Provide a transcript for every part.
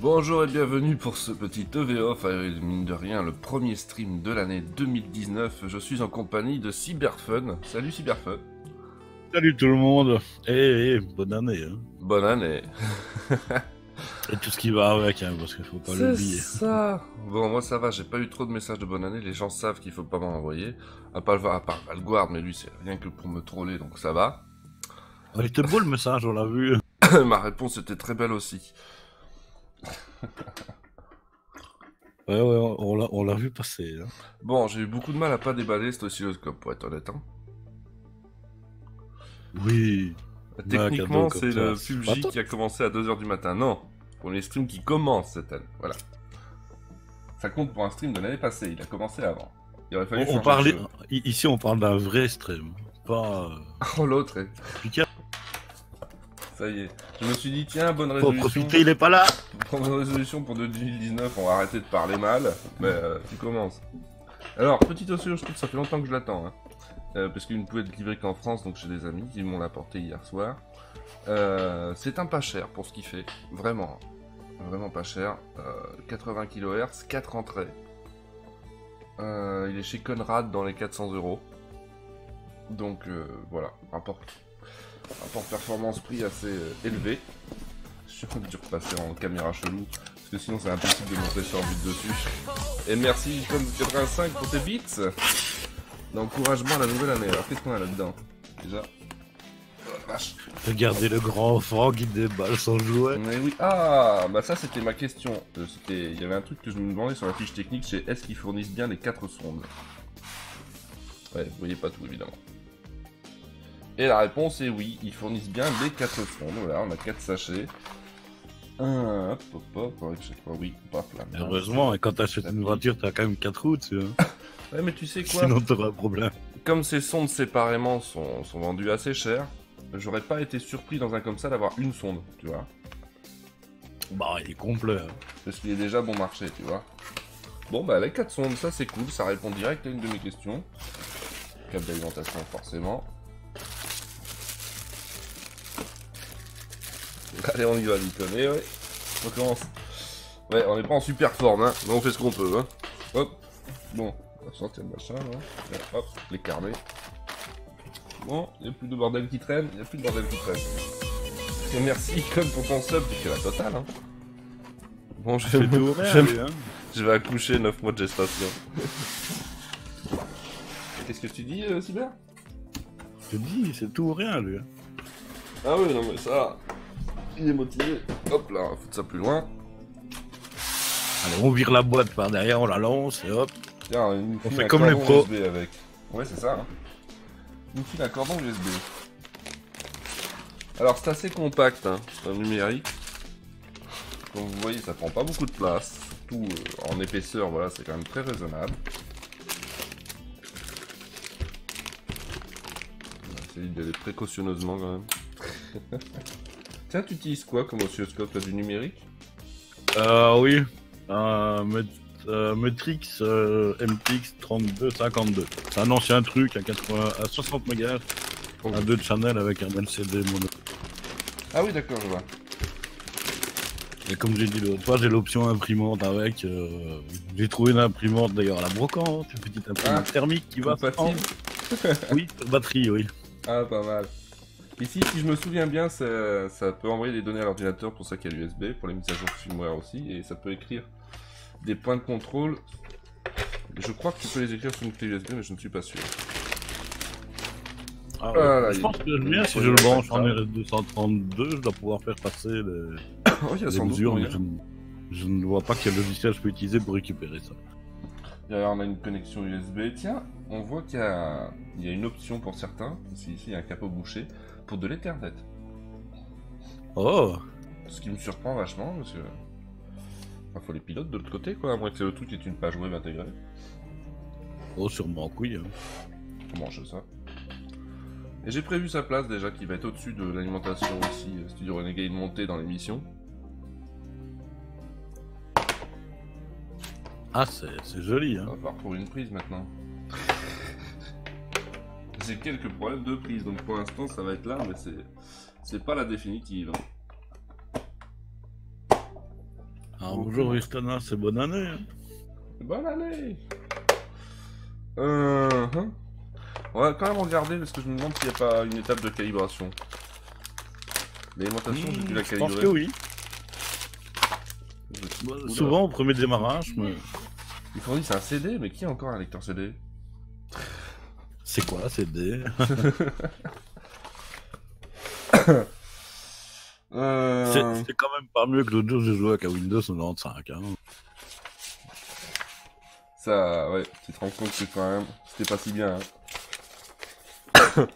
Bonjour et bienvenue pour ce petit EVO, enfin mine de rien le premier stream de l'année 2019. Je suis en compagnie de Cyberfun. Salut Cyberfun. Salut tout le monde. Bonne année. Hein. Bonne année. Et tout ce qui va avec, hein, parce qu'il faut pas l'oublier. C'est ça. Bon, moi ça va, j'ai pas eu trop de messages de bonne année. Les gens savent qu'il faut pas m'en envoyer. À part Valguard, mais lui c'est rien que pour me troller, donc ça va. Il était beau le message, on l'a vu. Ma réponse était très belle aussi. Ouais, on l'a vu passer. Hein. Bon, j'ai eu beaucoup de mal à pas déballer cet oscilloscope, pour être honnête. Hein. Oui. Techniquement, c'est le PUBG qui a commencé à 2h du matin. Non, pour les streams qui commencent cette année. Voilà. Ça compte pour un stream de l'année passée, il a commencé avant. Il aurait fallu Ici, on parle d'un vrai stream, pas... Oh, l'autre est... Ça y est. Je me suis dit, tiens, bonne résolution. Faut profiter, il est pas là. Bonne résolution pour 2019, on va arrêter de parler mal. Mais tu commences. Alors, petit oscilloscope, ça fait longtemps que je l'attends. Hein. Parce qu'il ne pouvait être livré qu'en France, donc j'ai des amis qui m'ont l'apporté hier soir. C'est un pas cher pour ce qu'il fait. Vraiment. Vraiment pas cher. 80 kHz, 4 entrées. Il est chez Conrad dans les 400 €. Donc voilà, rapport performance-prix assez élevé. Je suis dû repasser en caméra chelou, parce que sinon c'est impossible de montrer sur vue dessus. Et merci Tom85 pour tes bits d'encouragement à la nouvelle année. Alors qu'est-ce qu'on a là-dedans déjà? Oh, vache. Regardez le grand enfant qui déballe son jouet. Mais oui, ah, bah ça c'était ma question. Il y avait un truc que je me demandais sur la fiche technique, c'est est-ce qu'ils fournissent bien les 4 sondes? Ouais, vous voyez pas tout évidemment. Et la réponse est oui, ils fournissent bien les 4 sondes. Voilà, on a 4 sachets. Hop, avec chaque fois, oui, paf, là. Heureusement, et quand t'achètes une voiture, t'as quand même 4 roues, tu vois. Ouais, mais tu sais quoi? Sinon t'auras un problème. Comme ces sondes séparément sont vendues assez cher, j'aurais pas été surpris dans un comme ça d'avoir une sonde, tu vois. Bah, il est complet. Hein. Parce qu'il est déjà bon marché, tu vois. Bon, bah, les 4 sondes, ça c'est cool, ça répond direct à une de mes questions. Câble d'alimentation, forcément. Allez, on y va, déconner, ouais. On commence. Ouais, on est pas en super forme, hein, mais on fait ce qu'on peut, hein. Hop. Bon, on va sortir le machin, là. Hop, les carnets. Bon, il n'y a plus de bordel qui traîne, il n'y a plus de bordel qui traîne. Et merci, comme pour ton sub, c'est la totale, hein. Bon, je vais accoucher 9 mois de gestation. Qu'est-ce que tu dis, Cyber? Je te dis, c'est tout ou rien, lui. Hein. Ah oui, non mais ça... Il est motivé. Hop là, on va foutre ça plus loin. Allez, on vire la boîte par derrière, on la lance et hop. Tiens, on fait comme les pros. USB avec. Ouais, c'est ça. Hein. Il nous file un cordon USB. Alors, c'est assez compact, hein, c'est un numérique. Comme vous voyez, ça prend pas beaucoup de place. Surtout en épaisseur, voilà, c'est quand même très raisonnable. On va essayer d'y aller précautionneusement quand même. Tiens, tu utilises quoi comme oscilloscope? T'as du numérique? Oui. Metrix MTX 3252. C'est un ancien truc à 60 MHz. Un 2 channel avec un LCD mono. Ah oui, d'accord, je vois. Et comme j'ai dit l'autre fois, j'ai l'option imprimante avec. J'ai trouvé une imprimante d'ailleurs à la brocante, une petite imprimante thermique qui va compatible. Oui, batterie, oui. Ah, pas mal. Ici, si je me souviens bien, ça peut envoyer des données à l'ordinateur, pour ça qu'il y a l'USB, pour les mises à jour firmware aussi, et ça peut écrire des points de contrôle. Je crois que tu peux les écrire sur une clé USB, mais je ne suis pas sûr. Ah ouais. Voilà, je pense que le mien, si je le branche en R232, je dois pouvoir faire passer les mesures, mais je ne vois pas quel logiciel je peux utiliser pour récupérer ça. Derrière, on a une connexion USB. Tiens, on voit qu'il y a une option pour certains, ici il y a un capot bouché, pour de l'Ethernet. Oh! Ce qui me surprend vachement, parce que... Il faut les pilotes de l'autre côté, quoi, à moins que le truc est une page web intégrée. Oh, sûrement, oui. Hein. Comment je sais ça? Et j'ai prévu sa place déjà, qui va être au-dessus de l'alimentation aussi, Studio Renegade monté dans l'émission. Ah, c'est joli, hein. On va voir pour une prise maintenant. J'ai quelques problèmes de prise, donc pour l'instant ça va être là, mais c'est pas la définitive. bonjour Virtana, c'est bonne année. Bonne année. On va quand même regarder parce que je me demande s'il n'y a pas une étape de calibration. L'alimentation, j'ai dû la calibrer. Je pense que oui. Souvent au premier démarrage, mais... Il fournit un CD, mais qui a encore un lecteur CD? C'est quoi CD? C'est quand même pas mieux que l'autre jour j'ai joué avec un Windows 95. Hein. Ça, ouais, tu te rends compte que quand même, c'était pas si bien. Hein.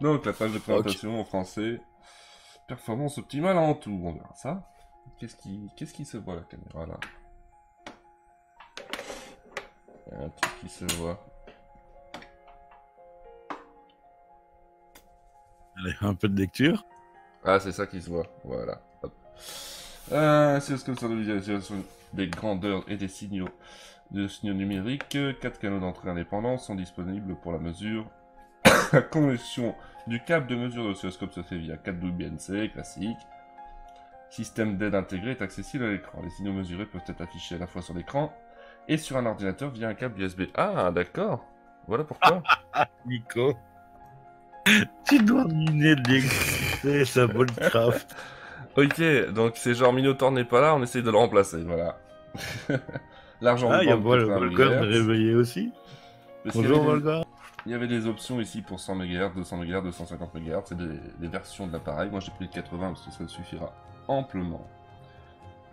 Donc, la page de présentation en français. Performance optimale en tout, on verra ça. Qu'est-ce qui se voit la caméra là? Il y a un truc qui se voit. Allez, un peu de lecture. Ah, c'est ça qui se voit, voilà. C'est ce que ça veut dire des grandeurs et des signaux numériques. 4 canaux d'entrée indépendants sont disponibles pour la mesure. La connexion du câble de mesure de l'oscilloscope se fait via 4 WBNC classique. Système d'aide intégré est accessible à l'écran. Les signaux mesurés peuvent être affichés à la fois sur l'écran et sur un ordinateur via un câble USB. Ah, d'accord. Voilà pourquoi. Nico. Tu dois miner de l'électricité, ça vaut le craft. Ok, donc c'est genre Minotaur n'est pas là, on essaye de le remplacer, voilà. L'argent il y a Volgar de réveiller aussi. Bonjour Volgar. Il y avait des options ici pour 100 MHz, 200 MHz, 250 MHz, c'est des versions de l'appareil. Moi j'ai pris le 80 parce que ça suffira amplement.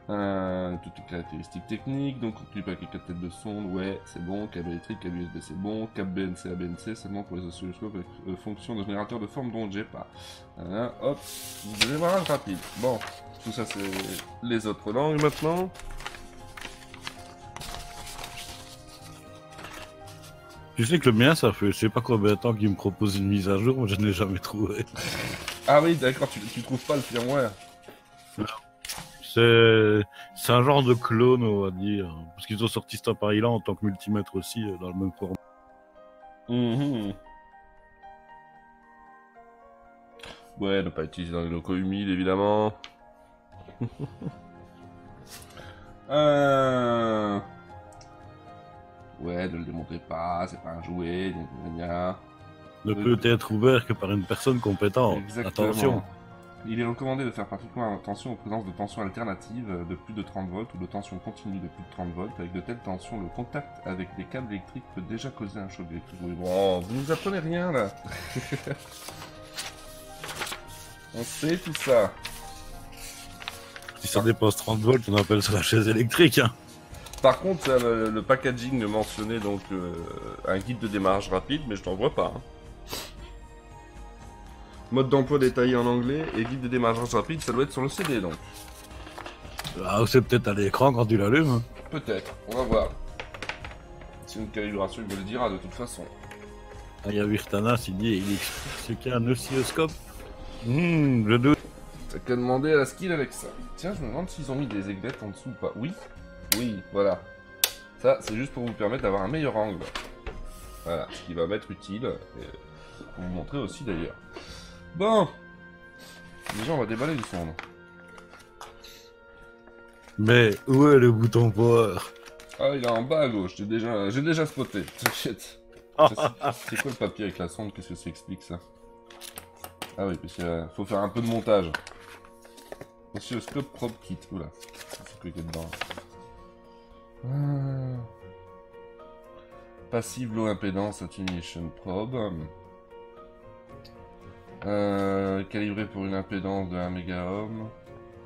Toutes les caractéristiques techniques, donc on clique avec les 4 têtes de sonde, ouais, c'est bon, câble électrique, câble USB, c'est bon, câble BNC à BNC, seulement pour les oscilloscopes avec fonction de générateur de forme dont j'ai pas. Hop, démarrage rapide. Bon, tout ça c'est les autres langues maintenant. Tu sais que le mien, ça fait je sais pas combien de temps qu'il me propose une mise à jour, mais je ne l'ai jamais trouvé. Ah oui, d'accord, tu trouves pas le firmware? C'est un genre de clone, on va dire. Parce qu'ils ont sorti cet appareil-là en tant que multimètre aussi, dans le même format. Ouais, ne pas utiliser dans les locaux humides, évidemment. Ouais, ne le démontrez pas, c'est pas un jouet, Ne peut être ouvert que par une personne compétente. Exactement. Attention. Il est recommandé de faire particulièrement attention aux présences de tensions alternatives de plus de 30 volts ou de tensions continues de plus de 30 volts. Avec de telles tensions, le contact avec des câbles électriques peut déjà causer un choc électrique. Oui, bon, vous nous apprenez rien là. On sait tout ça. Si ça dépasse 30 volts, on appelle ça la chaise électrique. Hein. Par contre, le packaging mentionnait donc un guide de démarrage rapide, mais je t'en vois pas. Hein. Mode d'emploi détaillé en anglais et guide de démarrage rapide, ça doit être sur le CD donc. Ah, c'est peut-être à l'écran quand tu l'allumes. Hein. Peut-être, on va voir. C'est une calibration, il me le dira de toute façon. Ah, il y a Virtana, il explique ce qu'est un oscilloscope. Je doute. T'as qu'à demander à la skill avec ça. Tiens, je me demande s'ils ont mis des aiglettes en dessous ou pas. Oui, oui, voilà. Ça, c'est juste pour vous permettre d'avoir un meilleur angle. Voilà, ce qui va m'être utile. Et pour vous montrer aussi d'ailleurs. Bon. Déjà, on va déballer du sonde. Mais où est le bouton power? Ah, il est en bas à gauche, j'ai déjà spoté, t'inquiète. C'est quoi le papier avec la sonde? Qu'est-ce que ça explique ça? Ah oui, parce qu'il faut faire un peu de montage. Oscilloscope probe kit, oula. Faut cliquer dedans. Passive low impedance atténuation probe. Calibré pour une impédance de 1 mégaohm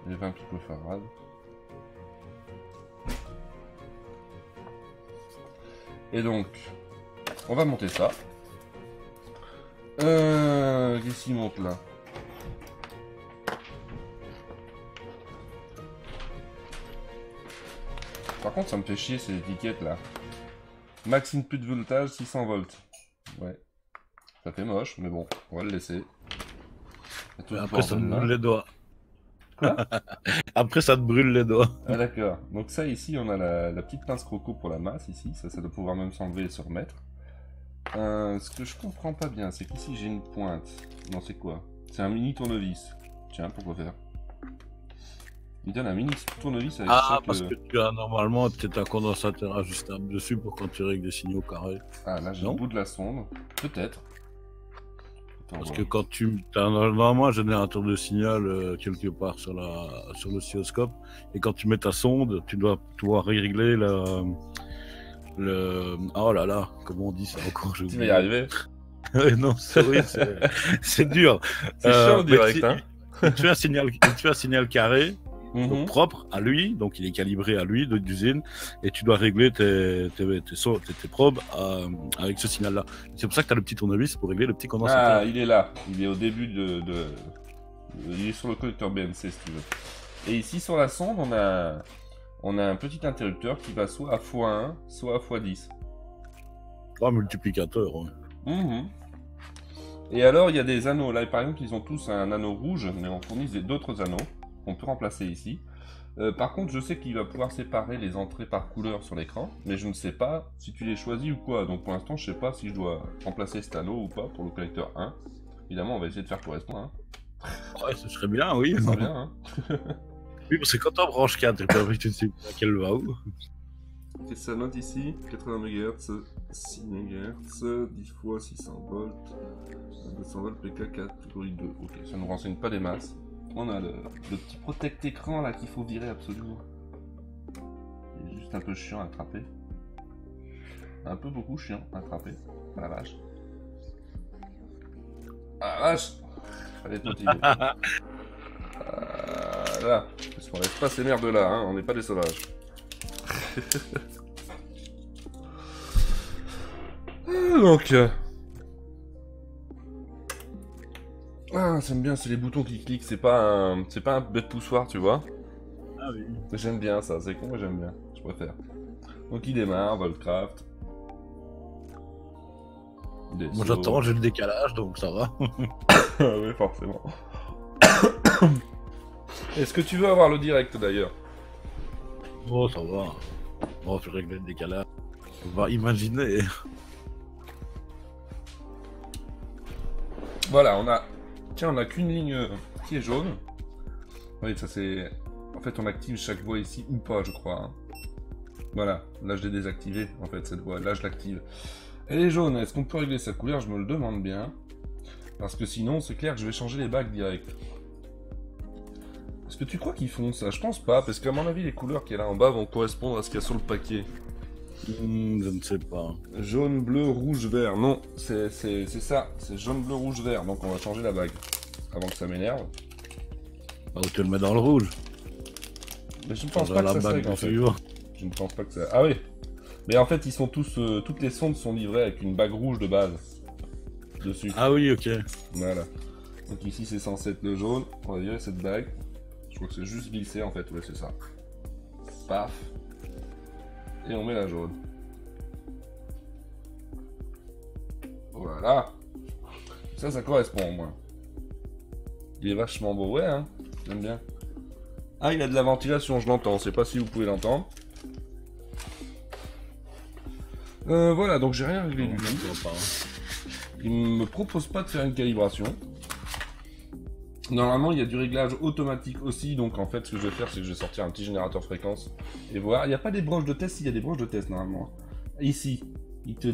et 20 picofarads. Et donc, on va monter ça. Qu'est-ce qu'il monte là? Par contre, ça me fait chier ces étiquettes là. Max input voltage 600 volts. Ouais. Ça fait moche, mais bon, on va le laisser. Après, ça te brûle les doigts. Quoi? Après, ça te brûle les doigts. Ah, d'accord. Donc, ça ici, on a la petite pince croco pour la masse ici. Ça doit pouvoir même s'enlever et se remettre. Ce que je comprends pas bien, c'est qu'ici j'ai une pointe. Non, c'est quoi? C'est un mini tournevis. Tiens, pourquoi faire? Il donne un mini tournevis avec chaque... parce que tu as normalement peut-être un condensateur ajustable dessus pour quand tu règles des signaux carrés. Ah, là j'ai le bout de la sonde. Peut-être. Parce que quand tu as normalement un générateur de signal quelque part sur l'oscilloscope, et quand tu mets ta sonde, tu dois pouvoir régler oh là là, comment on dit ça encore? Tu vas y arriver. Non, c'est dur. C'est chiant direct, hein. Tu as un signal carré, donc propre à lui, donc il est calibré à lui d'usine, et tu dois régler tes probes avec ce signal-là. C'est pour ça que tu as le petit tournevis pour régler le petit condensateur. Ah, il est là. Il est au début il est sur le connecteur BNC, si tu veux. Et ici, sur la sonde, on a un petit interrupteur qui va soit à x1, soit à x10. Un multiplicateur, ouais. Et alors, il y a des anneaux. Là, par exemple, ils ont tous un anneau rouge, mais on fournit d'autres anneaux qu'on peut remplacer ici. Par contre, je sais qu'il va pouvoir séparer les entrées par couleur sur l'écran, mais je ne sais pas si tu les choisis ou quoi. Donc pour l'instant, je sais pas si je dois remplacer cet anneau ou pas pour le connecteur 1. Évidemment, on va essayer de faire correspondre. Hein. Ouais, ce serait bien, oui. Ça serait bien, hein. Oui, parce que quand on branche 4, tu ne sais pas laquelle va où. Ok, ça note ici, 80 MHz, 6 MHz, 10 fois 600 volts, 200 volts, PK 4, catégorie 2. Ok, ça ne nous renseigne pas des masses. On a le petit protect écran là qu'il faut virer absolument. Il est juste un peu chiant à attraper. Un peu beaucoup chiant à attraper. Ah la vache. Ah la vache. Fallait être motivé. Là. Parce qu'on laisse pas ces merdes là, hein. On n'est pas des sauvages. Donc... Ah, j'aime bien, c'est les boutons qui cliquent, c'est pas un bête poussoir, tu vois. Ah oui. J'aime bien ça, c'est con, mais j'aime bien, je préfère. Donc il démarre, Voltcraft. Moi j'attends, j'ai le décalage, donc ça va. Oui, forcément. Est-ce que tu veux avoir le direct d'ailleurs? Oh, ça va. Bon, je règle le décalage. On va imaginer. Voilà, on a qu'une ligne qui est jaune. Oui, ça c'est... En fait, on active chaque voie ici ou pas, je crois. Hein. Voilà, là je l'ai désactivé, en fait, cette voie. Là, je l'active. Elle est jaune, est-ce qu'on peut régler sa couleur? Je me le demande bien. Parce que sinon, c'est clair que je vais changer les bagues direct. Est-ce que tu crois qu'ils font ça? Je pense pas, parce qu'à mon avis, les couleurs qu'il y a là en bas vont correspondre à ce qu'il y a sur le paquet. Je ne sais pas. Jaune, bleu, rouge, vert. Non, c'est ça. C'est jaune, bleu, rouge, vert. Donc on va changer la bague. Avant que ça m'énerve. Bah, ou tu le mets dans le rouge. Mais je ne pense pas que ça serait, en fait. Je ne pense pas que ça... Ah oui. Mais en fait, ils sont tous... toutes les sondes sont livrées avec une bague rouge de base. Dessus. Ah oui, ok. Voilà. Donc ici, c'est censé être le jaune. On va virer cette bague. Je crois que c'est juste glissé, en fait. Ouais, c'est ça. Paf. Et on met la jaune. Voilà. Ça correspond au moins. Il est vachement beau, ouais, hein. J'aime bien. Ah, il a de la ventilation, je l'entends. Je sais pas si vous pouvez l'entendre. Voilà, donc j'ai rien réglé du tout. Il me propose pas de faire une calibration. Normalement, il y a du réglage automatique aussi, donc en fait, ce que je vais faire, c'est que je vais sortir un petit générateur fréquence et voir. Il n'y a pas des broches de test, il y a des broches de test normalement. Ici, il te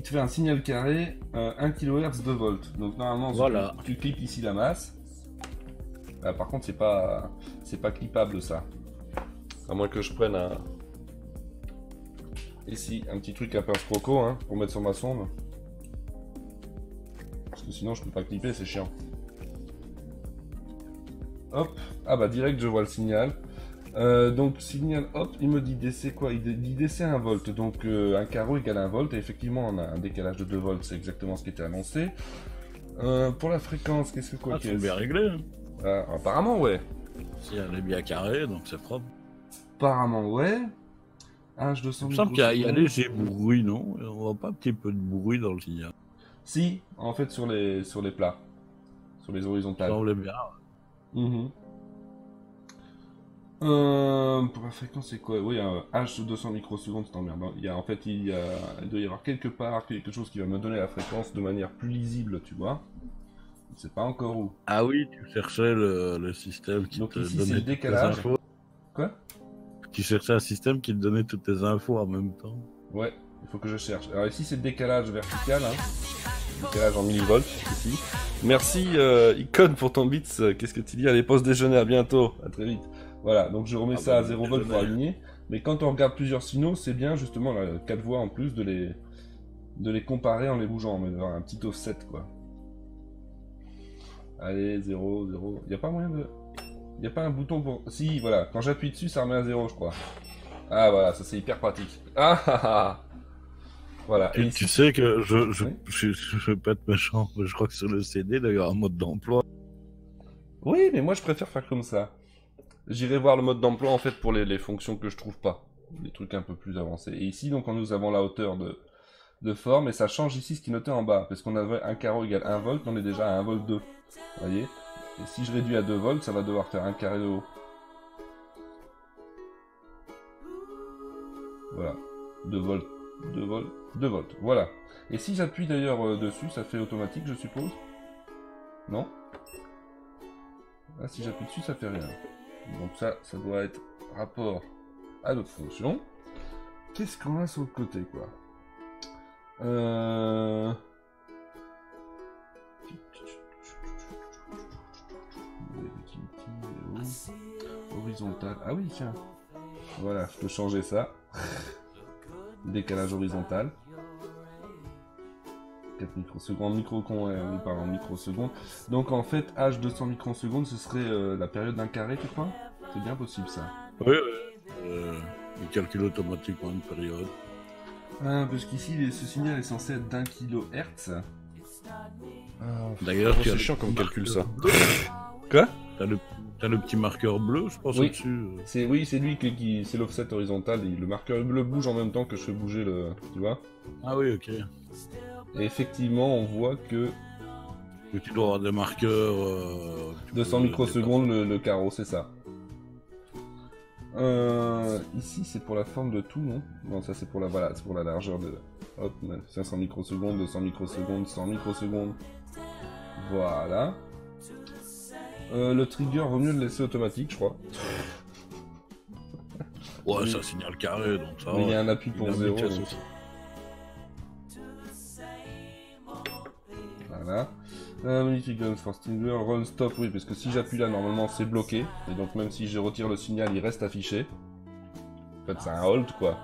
fait un signal carré 1 kHz 2 volts. Donc normalement, voilà. Tu clips ici la masse. Par contre, c'est pas clippable ça. À moins que je prenne ici un petit truc à pince croco hein, pour mettre sur ma sonde. Parce que sinon, je peux pas clipper, c'est chiant. Hop, ah bah direct je vois le signal. Donc signal, hop, il me dit DC quoi? Il dit DC 1 volt, donc un carreau égale 1 volt, et effectivement on a un décalage de 2 volts, c'est exactement ce qui était annoncé. Pour la fréquence, qu'est-ce que quoi? C'est bien réglé. Hein. Apparemment ouais. Si elle est bien carrée, donc c'est propre. Apparemment ouais. H200. Il me semble qu'il y a léger bruit, non? On voit pas un petit peu de bruit dans le signal. Si, en fait sur les plats, sur les horizontales. Ça semble bien. Pour la fréquence, c'est quoi? Oui, un H200 microsecondes, c'est emmerdant. Il doit y avoir quelque part quelque chose qui va me donner la fréquence de manière plus lisible, tu vois. Je sais pas encore où. Ah oui, tu cherchais le système qui donc te ici, donnait c'est le décalage. Quoi? Tu cherchais un système qui te donnait toutes tes infos en même temps. Ouais, il faut que je cherche. Alors ici c'est le décalage vertical, hein. Décalage en millivolts, ici. Merci Icon pour ton bits, qu'est-ce que tu dis? Allez, pause déjeuner, à bientôt, à très vite. Voilà, donc je remets ça à 0 volts pour aligner. Mais quand on regarde plusieurs signaux, c'est bien justement, là, 4 voies en plus, de les comparer en les bougeant, mais d'avoir un petit offset, quoi. Allez, 0, 0. Y a pas moyen de... Y a pas un bouton pour... Si, voilà, quand j'appuie dessus, ça remet à 0, je crois. Ah, voilà, ça c'est hyper pratique. Ah, ah, ah. Voilà. Et tu sais que je vais pas être méchant, mais je crois que sur le CD, d'ailleurs, un mode d'emploi. Oui, mais moi je préfère faire comme ça. J'irai voir le mode d'emploi en fait pour les fonctions que je trouve pas. Les trucs un peu plus avancés. Et ici, donc, nous avons la hauteur de forme, et ça change ici ce qui est noté en bas. Parce qu'on avait un carreau égale 1 volt, on est déjà à 1 volt 2. Vous voyez? Et si je réduis à 2 volts, ça va devoir faire un carré de haut. Voilà. 2 volts, 2 volts, 2 volts. Voilà. Et si j'appuie d'ailleurs dessus, ça fait automatique, je suppose? Non? Ah, si j'appuie dessus, ça fait rien. Donc ça doit être rapport à notre fonction. Qu'est-ce qu'on a sur le côté, quoi? Horizontal. Ah oui, tiens. Voilà, je peux changer ça. Décalage horizontal. 4 microsecondes, on parle en microsecondes. Donc en fait, H200 microsecondes, ce serait la période d'un carré, tu crois? C'est bien possible ça. Oui, il calcule automatiquement une période. Ah, parce qu'ici, ce signal est censé être d'1 kHz. D'ailleurs, c'est chiant comme calcul ça. Quoi? T'as le petit marqueur bleu, je pense, oui. au-dessus. Oui, c'est lui c'est l'offset horizontal. Le marqueur bleu bouge en même temps que je fais bouger le... Tu vois? Ah oui, ok. Et effectivement, on voit que... tu dois avoir des marqueurs... 200 microsecondes le carreau, c'est ça. Ici, c'est pour la forme de tout, non? Non, ça c'est pour la... Voilà, c'est pour la largeur de... Hop, 500 microsecondes, 200 microsecondes, 100 microsecondes. Voilà. Le trigger, vaut mieux le laisser automatique, je crois. Ouais, oui. Ça signale carré, donc ça... Mais il y a un appui pour 0. Voilà. Magnifique Guns for Stinger, Run Stop, oui, parce que si j'appuie là, normalement c'est bloqué. Et donc même si je retire le signal, il reste affiché. En fait, c'est un hold, quoi.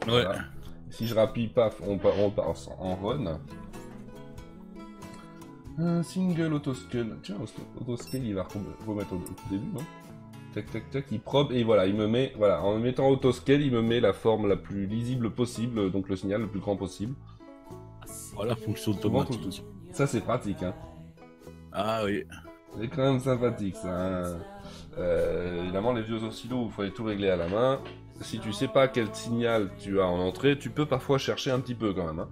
Ouais. Voilà. Si je rappuie, paf, on passe en run. Single autoscale. Tiens, autoscale, il va remettre au début, non? Tac, tac, tac, il probe, et voilà, il me met... Voilà, en mettant autoscale, il me met la forme la plus lisible possible, donc le signal le plus grand possible. Voilà, fonction automatique. Ça, c'est pratique, hein. Ah oui. C'est quand même sympathique, ça. Hein. Évidemment, les vieux oscillos où il fallait tout régler à la main. Si tu sais pas quel signal tu as en entrée, tu peux parfois chercher un petit peu quand même.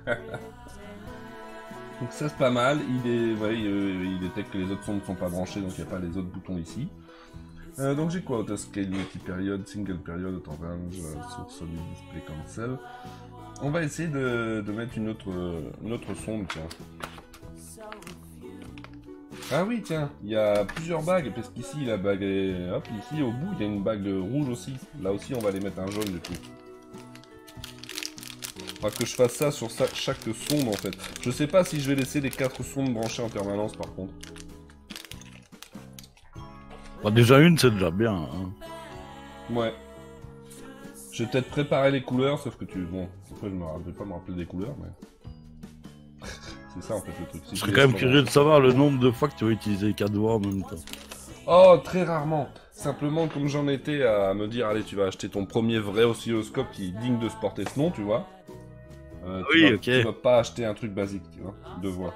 Hein. Donc ça, c'est pas mal. Il détecte que les autres sons ne sont pas branchés, donc il n'y a pas les autres boutons ici. Donc j'ai quoi? Autoscale, multi-période, single période, auto range, source solid, display cancel. On va essayer de mettre une autre sonde, tiens. Ah oui, tiens, il y a plusieurs bagues, parce qu'ici la bague est... Hop, ici au bout, il y a une bague rouge aussi. Là aussi, on va les mettre un jaune du coup. Faudra que je fasse ça sur chaque sonde en fait. Je sais pas si je vais laisser les 4 sondes branchées en permanence par contre. Bah, déjà une, c'est déjà bien. Hein. Ouais. Je vais peut-être préparer les couleurs, sauf que Bon, après je vais pas me rappeler des couleurs, mais... C'est ça en fait le truc. Je serais quand même curieux de savoir le nombre de fois que tu vas utiliser les 4 doigts en même temps. Oh, très rarement. Simplement, comme j'en étais à me dire, allez, tu vas acheter ton premier vrai oscilloscope qui est digne de se porter ce nom, tu vois. Tu vas pas acheter un truc basique, tu vois, 2 voix.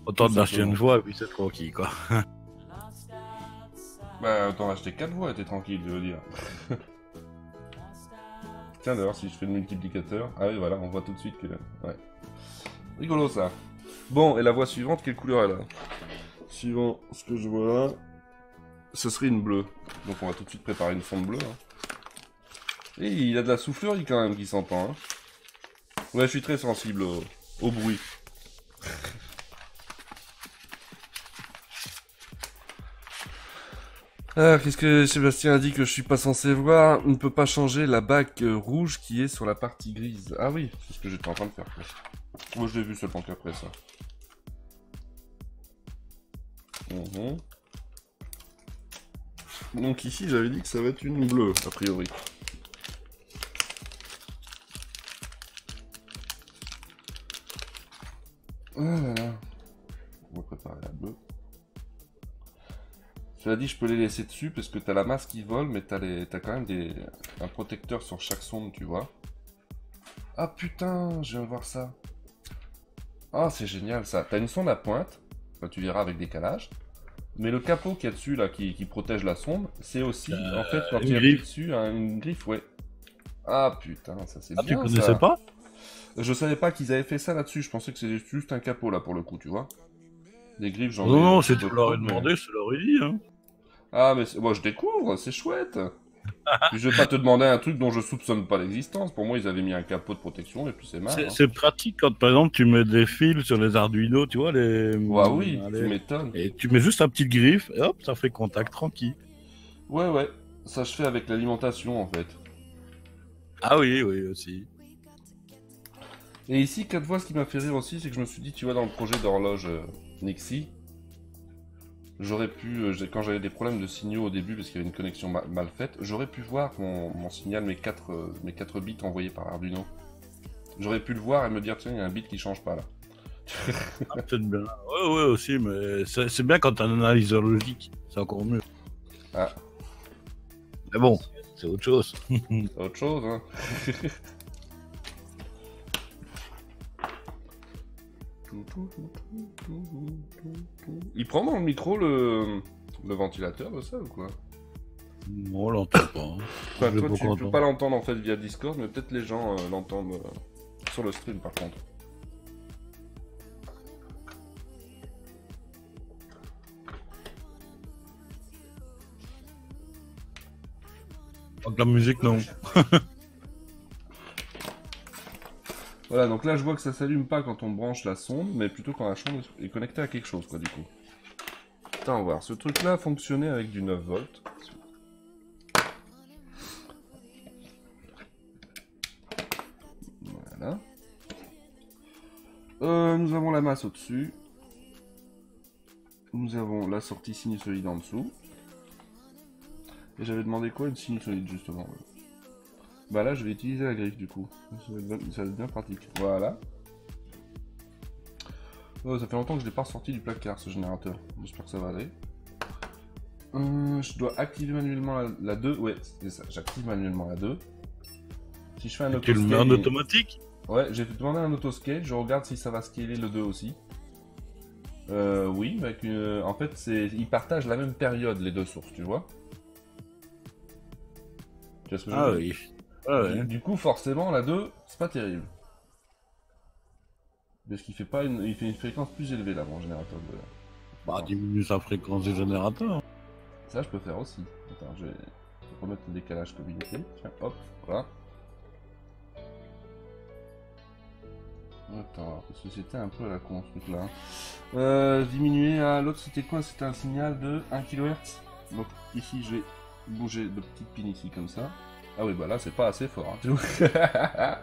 Autant d'acheter une voix et puis c'est tranquille, quoi. Bah, autant acheter 4 voix et t'es tranquille, je veux dire. Tiens, d'ailleurs, si je fais le multiplicateur... Ah oui, voilà, on voit tout de suite que... Ouais. Rigolo, ça. Bon, et la voix suivante, quelle couleur elle a? Suivant ce que je vois là... Ce serait une bleue. Donc on va tout de suite préparer une sonde bleue. Hein. Et il a de la soufflerie quand même qui s'entend. Hein. Ouais, je suis très sensible au bruit. Ah, qu'est-ce que Sébastien a dit que je suis pas censé voir? On ne peut pas changer la bague rouge qui est sur la partie grise. Ah oui, c'est ce que j'étais en train de faire. Moi je l'ai vu seulement qu'après ça. Donc ici j'avais dit que ça va être une bleue, a priori. Ah là là. On va préparer la bleue. Cela dit, je peux les laisser dessus parce que t'as la masse qui vole, mais t'as quand même un protecteur sur chaque sonde, tu vois. Ah putain, je viens de voir ça. Ah, c'est génial ça. T'as une sonde à pointe, enfin, tu verras avec décalage. Mais le capot qu'il y a dessus, là, qui protège la sonde, c'est aussi, en fait, quand tu appuies dessus, une griffe, ouais. Ah putain, ça c'est bien. Ah, tu connaissais pas? Je savais pas qu'ils avaient fait ça là-dessus, je pensais que c'était juste un capot là pour le coup, tu vois. Les griffes, j'en ai. Non, si tu leur as demandé, je te l'aurais dit, hein. Ah, mais moi je découvre, c'est chouette. Puis je vais pas te demander un truc dont je soupçonne pas l'existence. Pour moi, ils avaient mis un capot de protection et puis c'est marrant. C'est pratique quand, par exemple, tu mets des fils sur les Arduino, tu vois, les... Ouais, oui, tu m'étonnes. Et tu mets juste un petit griffe, et hop, ça fait contact tranquille. Ouais, ouais, ça je fais avec l'alimentation en fait. Ah oui, oui, aussi. Et ici, 4 fois, ce qui m'a fait rire aussi, c'est que je me suis dit, tu vois, dans le projet d'horloge Nixie, j'aurais pu, quand j'avais des problèmes de signaux au début parce qu'il y avait une connexion mal faite, j'aurais pu voir mon signal, mes 4 bits envoyés par Arduino. J'aurais pu le voir et me dire, tiens, il y a un bit qui change pas là. Ah, peut-être bien. Ouais, ouais, aussi, mais c'est bien quand t'as un analyseur logique, c'est encore mieux. Ah. Mais bon, c'est autre chose. C'est autre chose, hein. Il prend dans le micro le ventilateur de ça ou quoi? Non, on l'entend pas. Hein. Enfin, toi, tu peux pas l'entendre en fait via Discord, mais peut-être les gens l'entendent sur le stream par contre. Donc la musique, non. Voilà, donc là je vois que ça s'allume pas quand on branche la sonde, mais plutôt quand la sonde est connectée à quelque chose, quoi, du coup. Attends, on va voir. Ce truc-là fonctionnait avec du 9 volts. Voilà. Nous avons la masse au-dessus. Nous avons la sortie sinusoïde en dessous. Et j'avais demandé quoi, une sinusoïde, justement. Bah là, je vais utiliser la griffe, du coup. Ça va être bien pratique. Voilà. Oh, ça fait longtemps que je l'ai pas ressorti du placard, ce générateur. J'espère que ça va aller. Je dois activer manuellement la 2. Ouais, c'est ça. J'active manuellement la 2. Si je fais un autoscale... Tu le mets en automatique? Ouais, j'ai demandé un autoscale. Je regarde si ça va scaler le 2 aussi. Oui, avec une... en fait, ils partagent la même période, les deux sources, tu vois. Tu vois ce que je veux dire? Oui. Ah ouais. Du coup, forcément, la 2, c'est pas terrible. Parce qu'il fait pas il fait une fréquence plus élevée là, mon générateur de... Bah, diminue sa fréquence du générateur. Ça, je peux faire aussi. Attends, je vais remettre le décalage communauté. Tiens, hop, voilà. Attends, parce que c'était un peu à la con ce truc là. Diminuer à l'autre, c'était quoi? C'était un signal de 1 kHz. Donc ici, je vais bouger de petites pins ici comme ça. Ah oui, bah là, c'est pas assez fort. Hein, tu vois. Ah,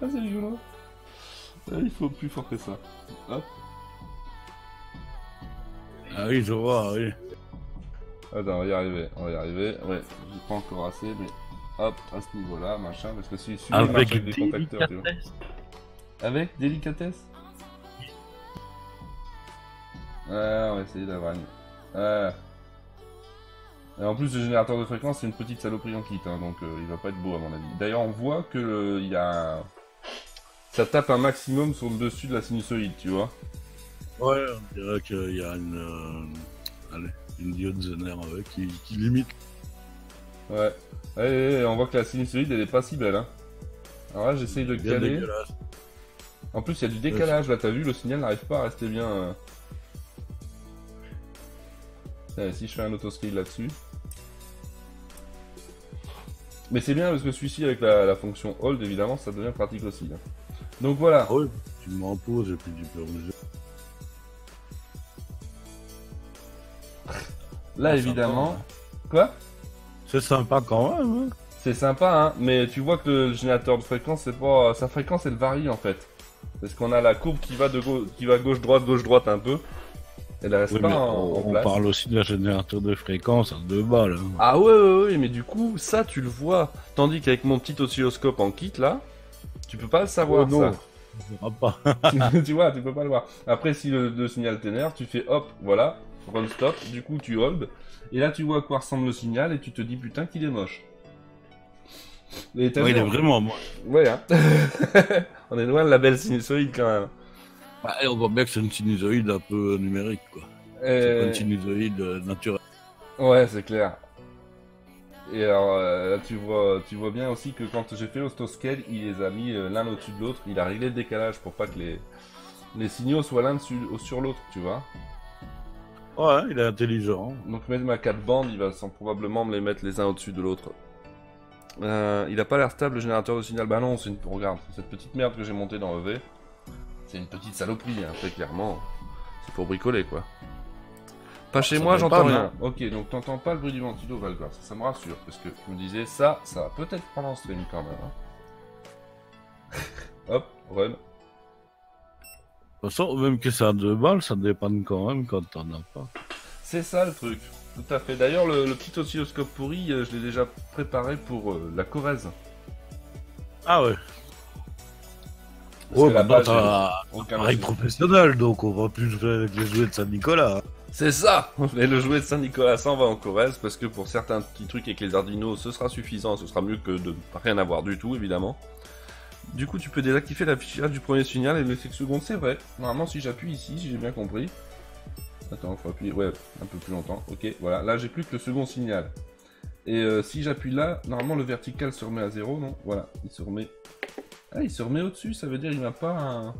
c'est rigolo. Il faut plus fort que ça. Hop. Ah oui, je vois, oui. Attends, on va y arriver, Ouais, j'ai pas encore assez, mais hop, à ce niveau-là, machin, parce que si celui-là marche avec des contacteurs, tu vois. Avec délicatesse. Ouais, on va essayer d'avoir une... Et en plus, le générateur de fréquence, c'est une petite saloperie en kit, hein, donc il va pas être beau à mon avis. D'ailleurs, on voit que il y a... Ça tape un maximum sur le dessus de la sinusoïde, tu vois. Ouais, on dirait qu'il y a une diode Zener qui limite. Ouais. Et on voit que la sinusoïde, elle est pas si belle, hein. Alors là, j'essaye de caler. Dégueulasse. En plus, il y a du décalage, là, t'as vu, le signal n'arrive pas à rester bien... Allez, si je fais un autoscale là-dessus... Mais c'est bien, parce que celui-ci, avec la fonction hold, évidemment, ça devient pratique aussi. Là. Donc voilà. Ah oui, tu m'en poses et puis tu peux bouger. Là, évidemment... Quoi? C'est sympa quand même. Hein. C'est sympa, hein, mais tu vois que le générateur de fréquence, c'est pas... Sa fréquence, elle varie, en fait. Parce qu'on a la courbe qui va gauche-droite un peu. Elle reste Oui, pas mais en place. on parle aussi d'un générateur de fréquence à 2 balles. Hein. Ah ouais, mais du coup, ça, tu le vois. Tandis qu'avec mon petit oscilloscope en kit, là, tu peux pas le savoir, Oh non. ça. On verra pas. Tu vois, tu peux pas le voir. Après, si le signal t'énerve, tu fais hop, voilà, run stop, du coup tu hold, et là tu vois à quoi ressemble le signal, et tu te dis putain qu'il est moche. Et t'as Ouais, vu, il est vraiment moche. Ouais, hein. On est loin de la belle sinusoïde quand même. Bah, et on voit bien que c'est une sinusoïde un peu numérique, quoi. C'est pas une sinusoïde naturelle. Ouais, c'est clair. Et alors, là, tu vois bien aussi que quand j'ai fait l'autoscale, il les a mis l'un au-dessus de l'autre. Il a réglé le décalage pour pas que les signaux soient l'un sur l'autre, tu vois. Ouais, il est intelligent. Donc même ma 4 bandes, il va probablement me les mettre les uns au-dessus de l'autre. Il a pas l'air stable le générateur de signal. Bah non, c'est une... Regarde, cette petite merde que j'ai montée dans EV. C'est une petite saloperie, hein, très clairement. C'est pour bricoler, quoi. Pas chez moi, j'entends rien. Ok, donc t'entends pas le bruit du ventilo, Valgor. Ça me rassure, parce que je me disais, ça va peut-être prendre en stream quand même. Hein. Hop, run. De toute façon, même que ça a 2 balles, ça dépanne quand même quand t'en as pas. C'est ça le truc, tout à fait. D'ailleurs, le petit oscilloscope pourri, je l'ai déjà préparé pour la Corrèze. Ah ouais. Parce Ouais, que maintenant là-bas, t'as j'ai un aucun appareil machine. professionnel, donc on va plus jouer avec les jouets de Saint-Nicolas. C'est ça. Et le jouet de Saint-Nicolas, ça on va en Corrèze, parce que pour certains petits trucs avec les Arduino, ce sera suffisant, ce sera mieux que de rien avoir du tout, évidemment. Du coup, tu peux désactiver l'affichage du premier signal et le second, c'est vrai. Normalement, si j'appuie ici, si j'ai bien compris. Attends, faut appuyer, ouais, un peu plus longtemps. Ok, voilà, là j'ai plus que le second signal. Et si j'appuie là, normalement le vertical se remet à 0, non? Voilà, il se remet... Ah, il se remet au-dessus, ça veut dire qu'il n'a pas un...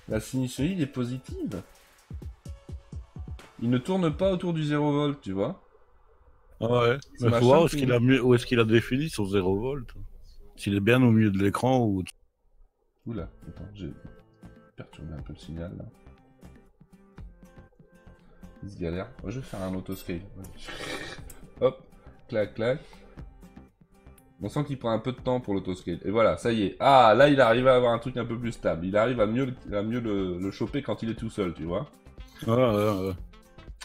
La sinusoïde est positive. Il ne tourne pas autour du 0 volt, tu vois. Ouais, C'est mais machin faut voir qui- où est-ce qu'il a défini son 0 volt. S'il est bien au milieu de l'écran ou... Oula, attends, j'ai perturbé un peu le signal là. Il se galère. Oh, je vais faire un autoscale. Hop, clac, clac. On sent qu'il prend un peu de temps pour l'autoscale. Et voilà, ça y est. Ah, là il arrive à avoir un truc un peu plus stable. Il arrive à mieux le choper quand il est tout seul, tu vois. Ouais.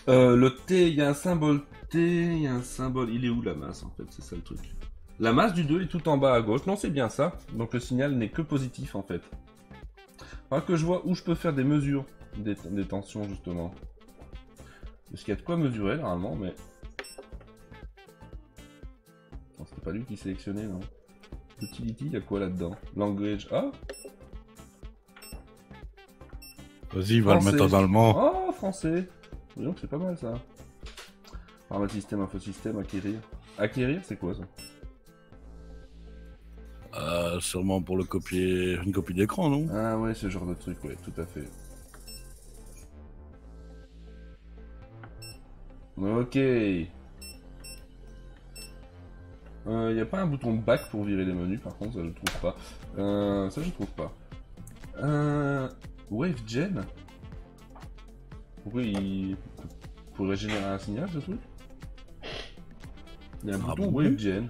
Le T, il y a un symbole T, il y a un symbole... Il est où la masse en fait? C'est ça le truc. La masse du 2 est tout en bas à gauche. Non, c'est bien ça. Donc le signal n'est que positif en fait. Faudra que je vois où je peux faire des mesures des tensions justement. Parce qu'il y a de quoi mesurer normalement, mais... Attends, c'était pas lui qui sélectionnait, non? Utility, il y a quoi là-dedans? Language... Ah! Vas-y, il va le Français. mettre en allemand. Oh, français! Donc c'est pas mal ça. Paramètre système, infosystème, acquérir. Acquérir, c'est quoi ça? Sûrement pour une copie d'écran, non? Ah ouais, ce genre de truc, ouais, tout à fait. Ok. Y a pas un bouton back pour virer les menus, par contre, ça je trouve pas. Ça je trouve pas. WaveGen? Pourquoi il pourrait générer un signal ce truc? Il y a un bouton bon WaveGen.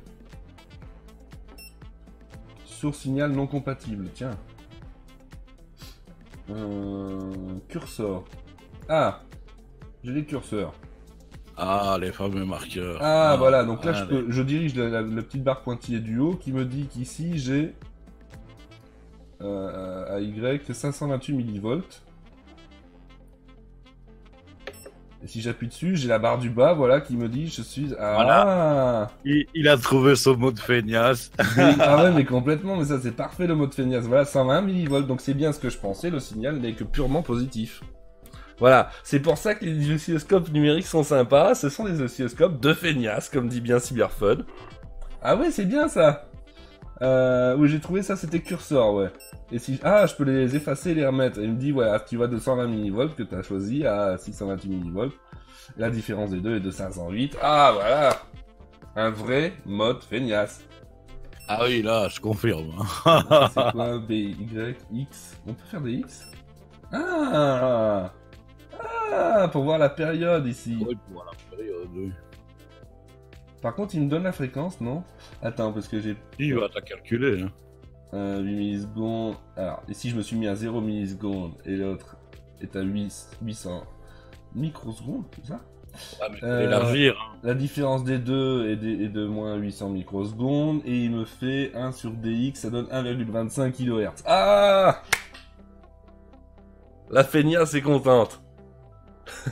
Source signal non compatible, tiens. Cursor. Ah! J'ai les curseurs. Ah, les fameux marqueurs. Ah, voilà, donc là allez. je dirige la petite barre pointillée du haut qui me dit qu'ici j'ai à Y 528 millivolts. Et si j'appuie dessus, j'ai la barre du bas, voilà, qui me dit je suis à... Voilà. Il a trouvé son mot de feignasse. Ah ouais, mais complètement, mais ça c'est parfait le mode feignasse. Voilà, 120 millivolts, donc c'est bien ce que je pensais, le signal n'est que purement positif. Voilà, c'est pour ça que les oscilloscopes numériques sont sympas, ce sont des oscilloscopes de feignasse, comme dit bien Cyberfun. Ah ouais, c'est bien ça. Oui, j'ai trouvé ça, c'était curseur, ouais. Et si... Ah, je peux les effacer et les remettre. Et il me dit, voilà, tu vas de 120 millivolts que tu as choisi à 628 millivolts. La différence des deux est de 508. Ah, voilà. Un vrai mode feignasse. Ah oui, là, je confirme. C'est quoi B, Y, X? On peut faire des X? Ah! Ah, pour voir la période ici. Oui, pour voir la période, oui. Par contre, il me donne la fréquence, non? Attends, parce que j'ai... Il va t'as calculé, hein. 8 millisecondes. Alors, ici, je me suis mis à 0 millisecondes et l'autre est à 800 microsecondes, c'est ça? Ah, mais élargir. Hein. La différence des deux est de moins 800 microsecondes et il me fait 1 sur DX, ça donne 1,25 kHz. Ah! La feignasse est contente.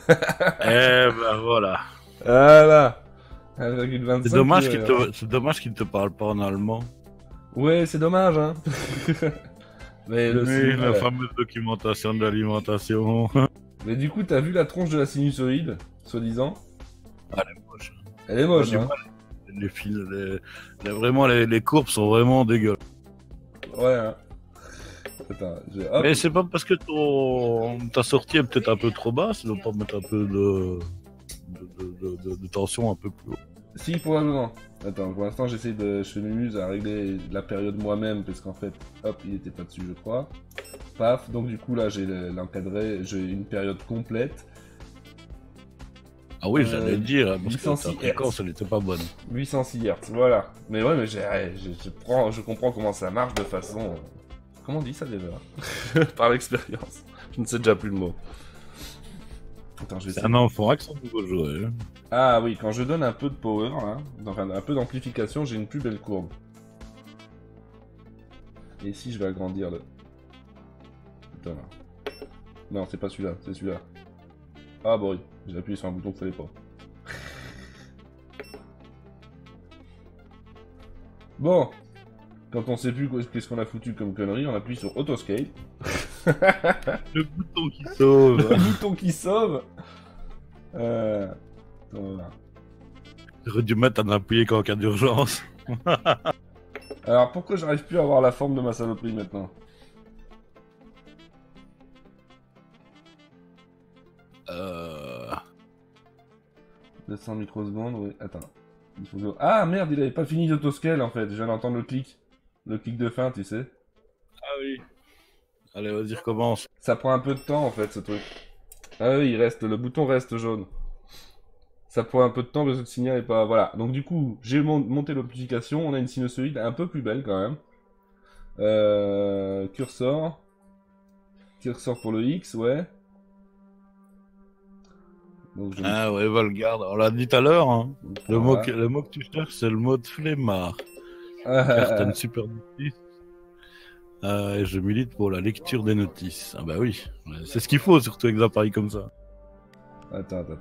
Eh ben voilà. Voilà. 1,25 C'est dommage qu'il te parle pas en allemand. Ouais, c'est dommage, hein. Mais La fameuse documentation de l'alimentation. Mais du coup, t'as vu la tronche de la sinusoïde, soi-disant? Ah, elle est moche. Elle est moche, hein. Les fils, vraiment, les courbes sont vraiment dégueulasses. Ouais, hein. Attends, hop. Mais c'est pas parce que ta sortie est peut-être un peu trop basse, il doit pas mettre un peu de tension un peu plus haut. Si, probablement. Attends, pour l'instant, je fais mes muses à régler la période moi-même, parce qu'en fait, hop, il était pas dessus, je crois. Paf, donc du coup, là, j'ai l'encadré, j'ai une période complète. Ah oui, j'allais le dire, parce que 806 ta fréquence, elle était pas bonne. 806 Hz, voilà. Mais ouais, mais je comprends comment ça marche de façon... Comment on dit ça déjà? Par l'expérience. Je ne sais déjà plus le mot. Attends, je vais essayer. C'est un enfant avec son nouveau jouet. Hein. Ah oui, quand je donne un peu de power, hein, enfin un peu d'amplification, j'ai une plus belle courbe. Et ici, je vais agrandir le... Putain, là. Non, c'est pas celui-là, c'est celui-là. Ah bon, oui, j'ai appuyé sur un bouton qu'il fallait pas. Bon, quand on sait plus qu'est-ce qu'on a foutu comme connerie, on appuie sur Autoscape. Le bouton qui sauve. Le bouton qui sauve. Voilà. J'aurais dû mettre un appuyé qu'en cas d'urgence. Alors pourquoi j'arrive plus à avoir la forme de ma saloperie maintenant? 200 microsecondes, oui. Attends. Il faut que... Ah merde, il avait pas fini d'autoscale en fait. Je viens d'entendre le clic. Le clic de fin, tu sais. Ah oui. Allez, vas-y, recommence. Ça prend un peu de temps en fait ce truc. Ah oui, le bouton reste jaune. Ça prend un peu de temps parce que le signal est pas... Voilà. Donc du coup, j'ai monté l'amplification. On a une sinusoïde un peu plus belle quand même. Cursor. Cursor pour le X, ouais. Donc, Ah ouais, Valgarde, on l'a dit tout à l'heure. Hein. Voilà. Le mot que tu cherches, c'est le mot de flemmard. Certaines super notices. Et je milite pour la lecture des notices. Ah bah oui, c'est ce qu'il faut, surtout avec des appareils comme ça. Attends. Je vais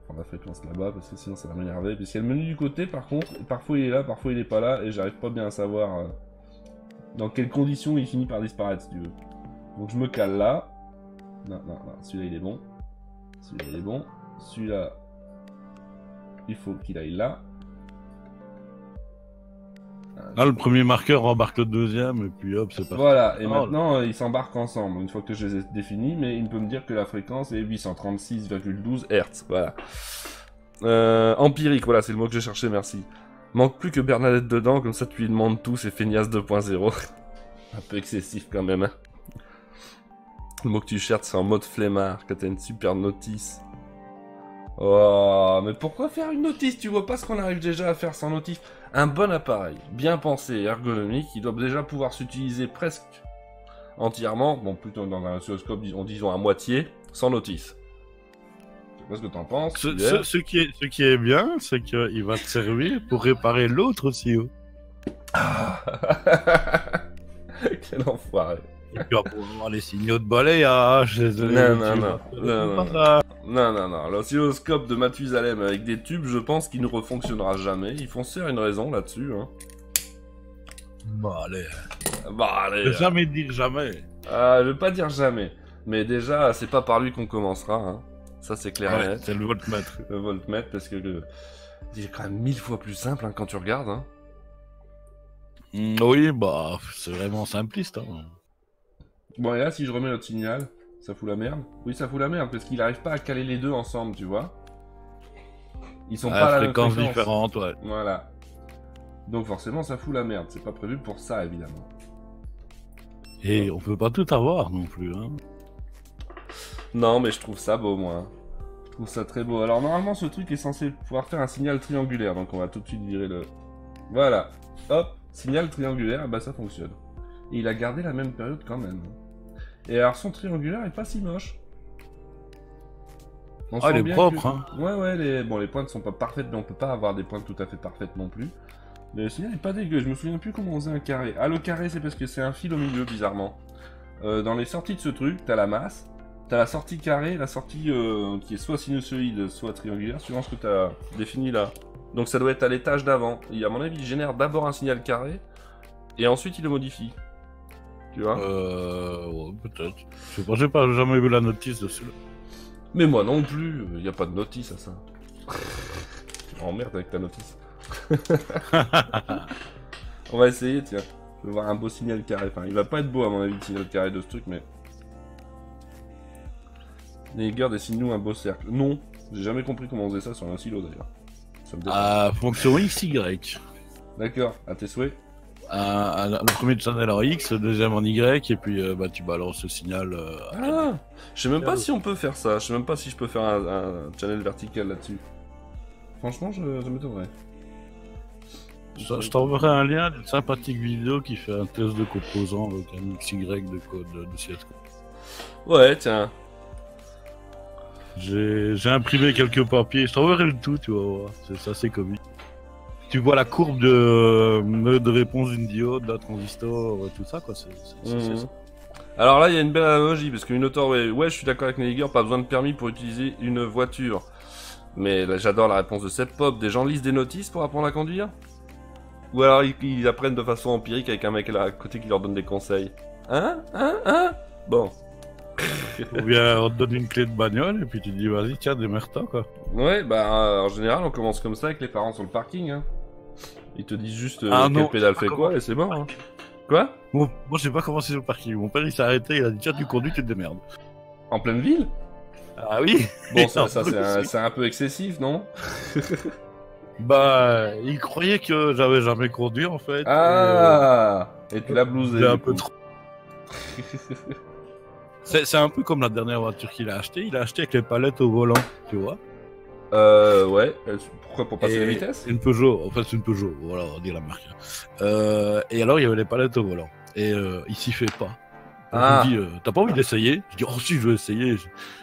prendre la fréquence là-bas parce que sinon ça va m'énerver. Parce qu'il y a le menu du côté par contre. Parfois il est là, parfois il est pas là. Et j'arrive pas bien à savoir dans quelles conditions il finit par disparaître si tu veux. Donc je me cale là. Non. Celui-là il est bon. Celui-là il est bon. Celui-là, il faut qu'il aille là. Là, le premier marqueur embarque le deuxième, et puis hop, c'est parti. Voilà, et maintenant, ils s'embarquent ensemble, une fois que je les ai définis, mais il peut me dire que la fréquence est 836,12 Hz, voilà. Empirique, voilà, c'est le mot que je cherchais, merci. Manque plus que Bernadette dedans, comme ça tu lui demandes tout, c'est feignasse 2.0. Un peu excessif quand même, hein. Le mot que tu cherches, c'est en mode flemmard, quand t'as une super notice. Oh, mais pourquoi faire une notice? Tu vois pas ce qu'on arrive déjà à faire sans notice? Un bon appareil, bien pensé et ergonomique, il doit déjà pouvoir s'utiliser presque entièrement, bon plutôt dans un oscilloscope, disons à moitié, sans notice. Je sais pas ce que t'en penses. Ce qui est bien, c'est qu'il va te servir pour réparer l'autre aussi. Ah. Quel enfoiré. Et puis pour voir les signaux de balayage. Non. L'oscilloscope de Mathusalem avec des tubes, je pense qu'il ne refonctionnera jamais. Ils font faire une raison là-dessus. Hein. Bah allez. allez. Jamais dire jamais. Je vais pas dire jamais. Mais déjà, c'est pas par lui qu'on commencera. Hein. Ça, c'est clair et net. C'est le voltmètre. Le voltmètre, parce que c'est quand même 1000 fois plus simple hein, quand tu regardes. Hein. Oui, bah, c'est vraiment simpliste. Hein. Bon, et là, si je remets notre signal, ça fout la merde? Oui, ça fout la merde, parce qu'il arrive pas à caler les deux ensemble, tu vois. Ils sont pas à la même fréquence différente, ouais. Voilà. Donc forcément, ça fout la merde. C'est pas prévu pour ça, évidemment. Et on peut pas tout avoir non plus, hein. Non, mais je trouve ça beau, moi. Je trouve ça très beau. Alors, normalement, ce truc est censé pouvoir faire un signal triangulaire. Donc, on va tout de suite virer le... Voilà. Hop, signal triangulaire, bah ça fonctionne. Et il a gardé la même période quand même. Et alors, son triangulaire est pas si moche. On Ah, sent il est bien propre, que... hein. Ouais, bon, les pointes sont pas parfaites, mais on peut pas avoir des pointes tout à fait parfaites non plus. Mais le signal est pas dégueu, je me souviens plus comment on faisait un carré. Ah, le carré, c'est parce que c'est un fil au milieu, bizarrement. Dans les sorties de ce truc, t'as la masse, t'as la sortie carrée, la sortie qui est soit sinusoïde, soit triangulaire, suivant ce que t'as défini là. Donc ça doit être à l'étage d'avant. Et à mon avis, il génère d'abord un signal carré, et ensuite il le modifie. Tu vois? Ouais, peut-être. Je sais pas, j'ai pas jamais vu la notice dessus. Mais moi non plus, il n'y a pas de notice à ça. Tu m'emmerdes avec ta notice. On va essayer, tiens. Je veux voir un beau signal carré. Enfin, il va pas être beau à mon avis le signal carré de ce truc, mais... Neger, dessine-nous un beau cercle. Non, j'ai jamais compris comment on faisait ça sur un silo d'ailleurs. Ça me dérange. Ah, fonction XY. D'accord, à tes souhaits. Le premier channel en X, le deuxième en Y, et puis bah, tu balances le signal. Ah, je sais même pas si on peut faire ça. Je sais même pas si je peux faire un channel vertical là-dessus. Franchement, ça m'étonnerait. Je t'enverrai un lien d'une sympathique vidéo qui fait un test de composants avec un XY de code de CSGO. Ouais, tiens. J'ai imprimé quelques papiers, je t'enverrai le tout, tu vas voir. C'est assez comique. Tu vois la courbe de réponse d'une diode, d'un transistor, tout ça, quoi. C'est ça. Alors là, il y a une belle analogie, parce qu'une auto, ouais, je suis d'accord avec Neger, pas besoin de permis pour utiliser une voiture. Mais là, j'adore la réponse de Seppop. Des gens lisent des notices pour apprendre à conduire? Ou alors ils apprennent de façon empirique avec un mec là à côté qui leur donne des conseils? Hein? Bon. Ou bien on te donne une clé de bagnole et puis tu te dis vas-y tiens démerde-toi quoi. Ouais bah en général on commence comme ça avec les parents sur le parking hein. Ils te disent juste Ah quelle non, pédale fait quoi et c'est mort hein. Quoi? Bon, moi j'ai pas commencé sur le parking, mon père il s'est arrêté, il a dit tiens tu conduis tu te démerdes. En pleine ville? Ah oui. Bon ça c'est un peu excessif non? Bah il croyait que j'avais jamais conduit en fait. Ah et tu l'as blousé. Un peu trop. C'est un peu comme la dernière voiture qu'il a acheté. Il a acheté avec les palettes au volant, tu vois. Ouais. Pourquoi? Pour passer la vitesse? Une Peugeot. En fait, c'est une Peugeot. Voilà, on dit la marque. Et alors, il y avait les palettes au volant. Et il s'y fait pas. Donc, il me dit, t'as pas envie d'essayer? Je dis, oh si, je veux essayer.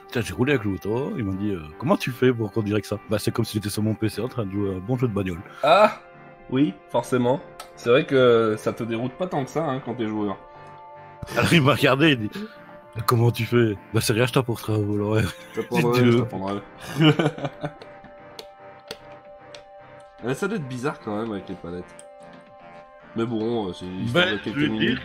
Putain, j'ai roulé avec l'auto. Il m'a dit, comment tu fais pour conduire avec ça? Bah, c'est comme si j'étais sur mon PC en train de jouer à un bon jeu de bagnole. Ah oui, forcément. C'est vrai que ça te déroute pas tant que ça hein, quand t'es joueur. Alors, il m'a regardé, il dit, comment tu fais? Bah, c'est rien, je t'apporterai au volant. Je t'apprendrai. Ça doit être bizarre quand même avec les palettes. Mais bon, c'est histoire de quelques minutes.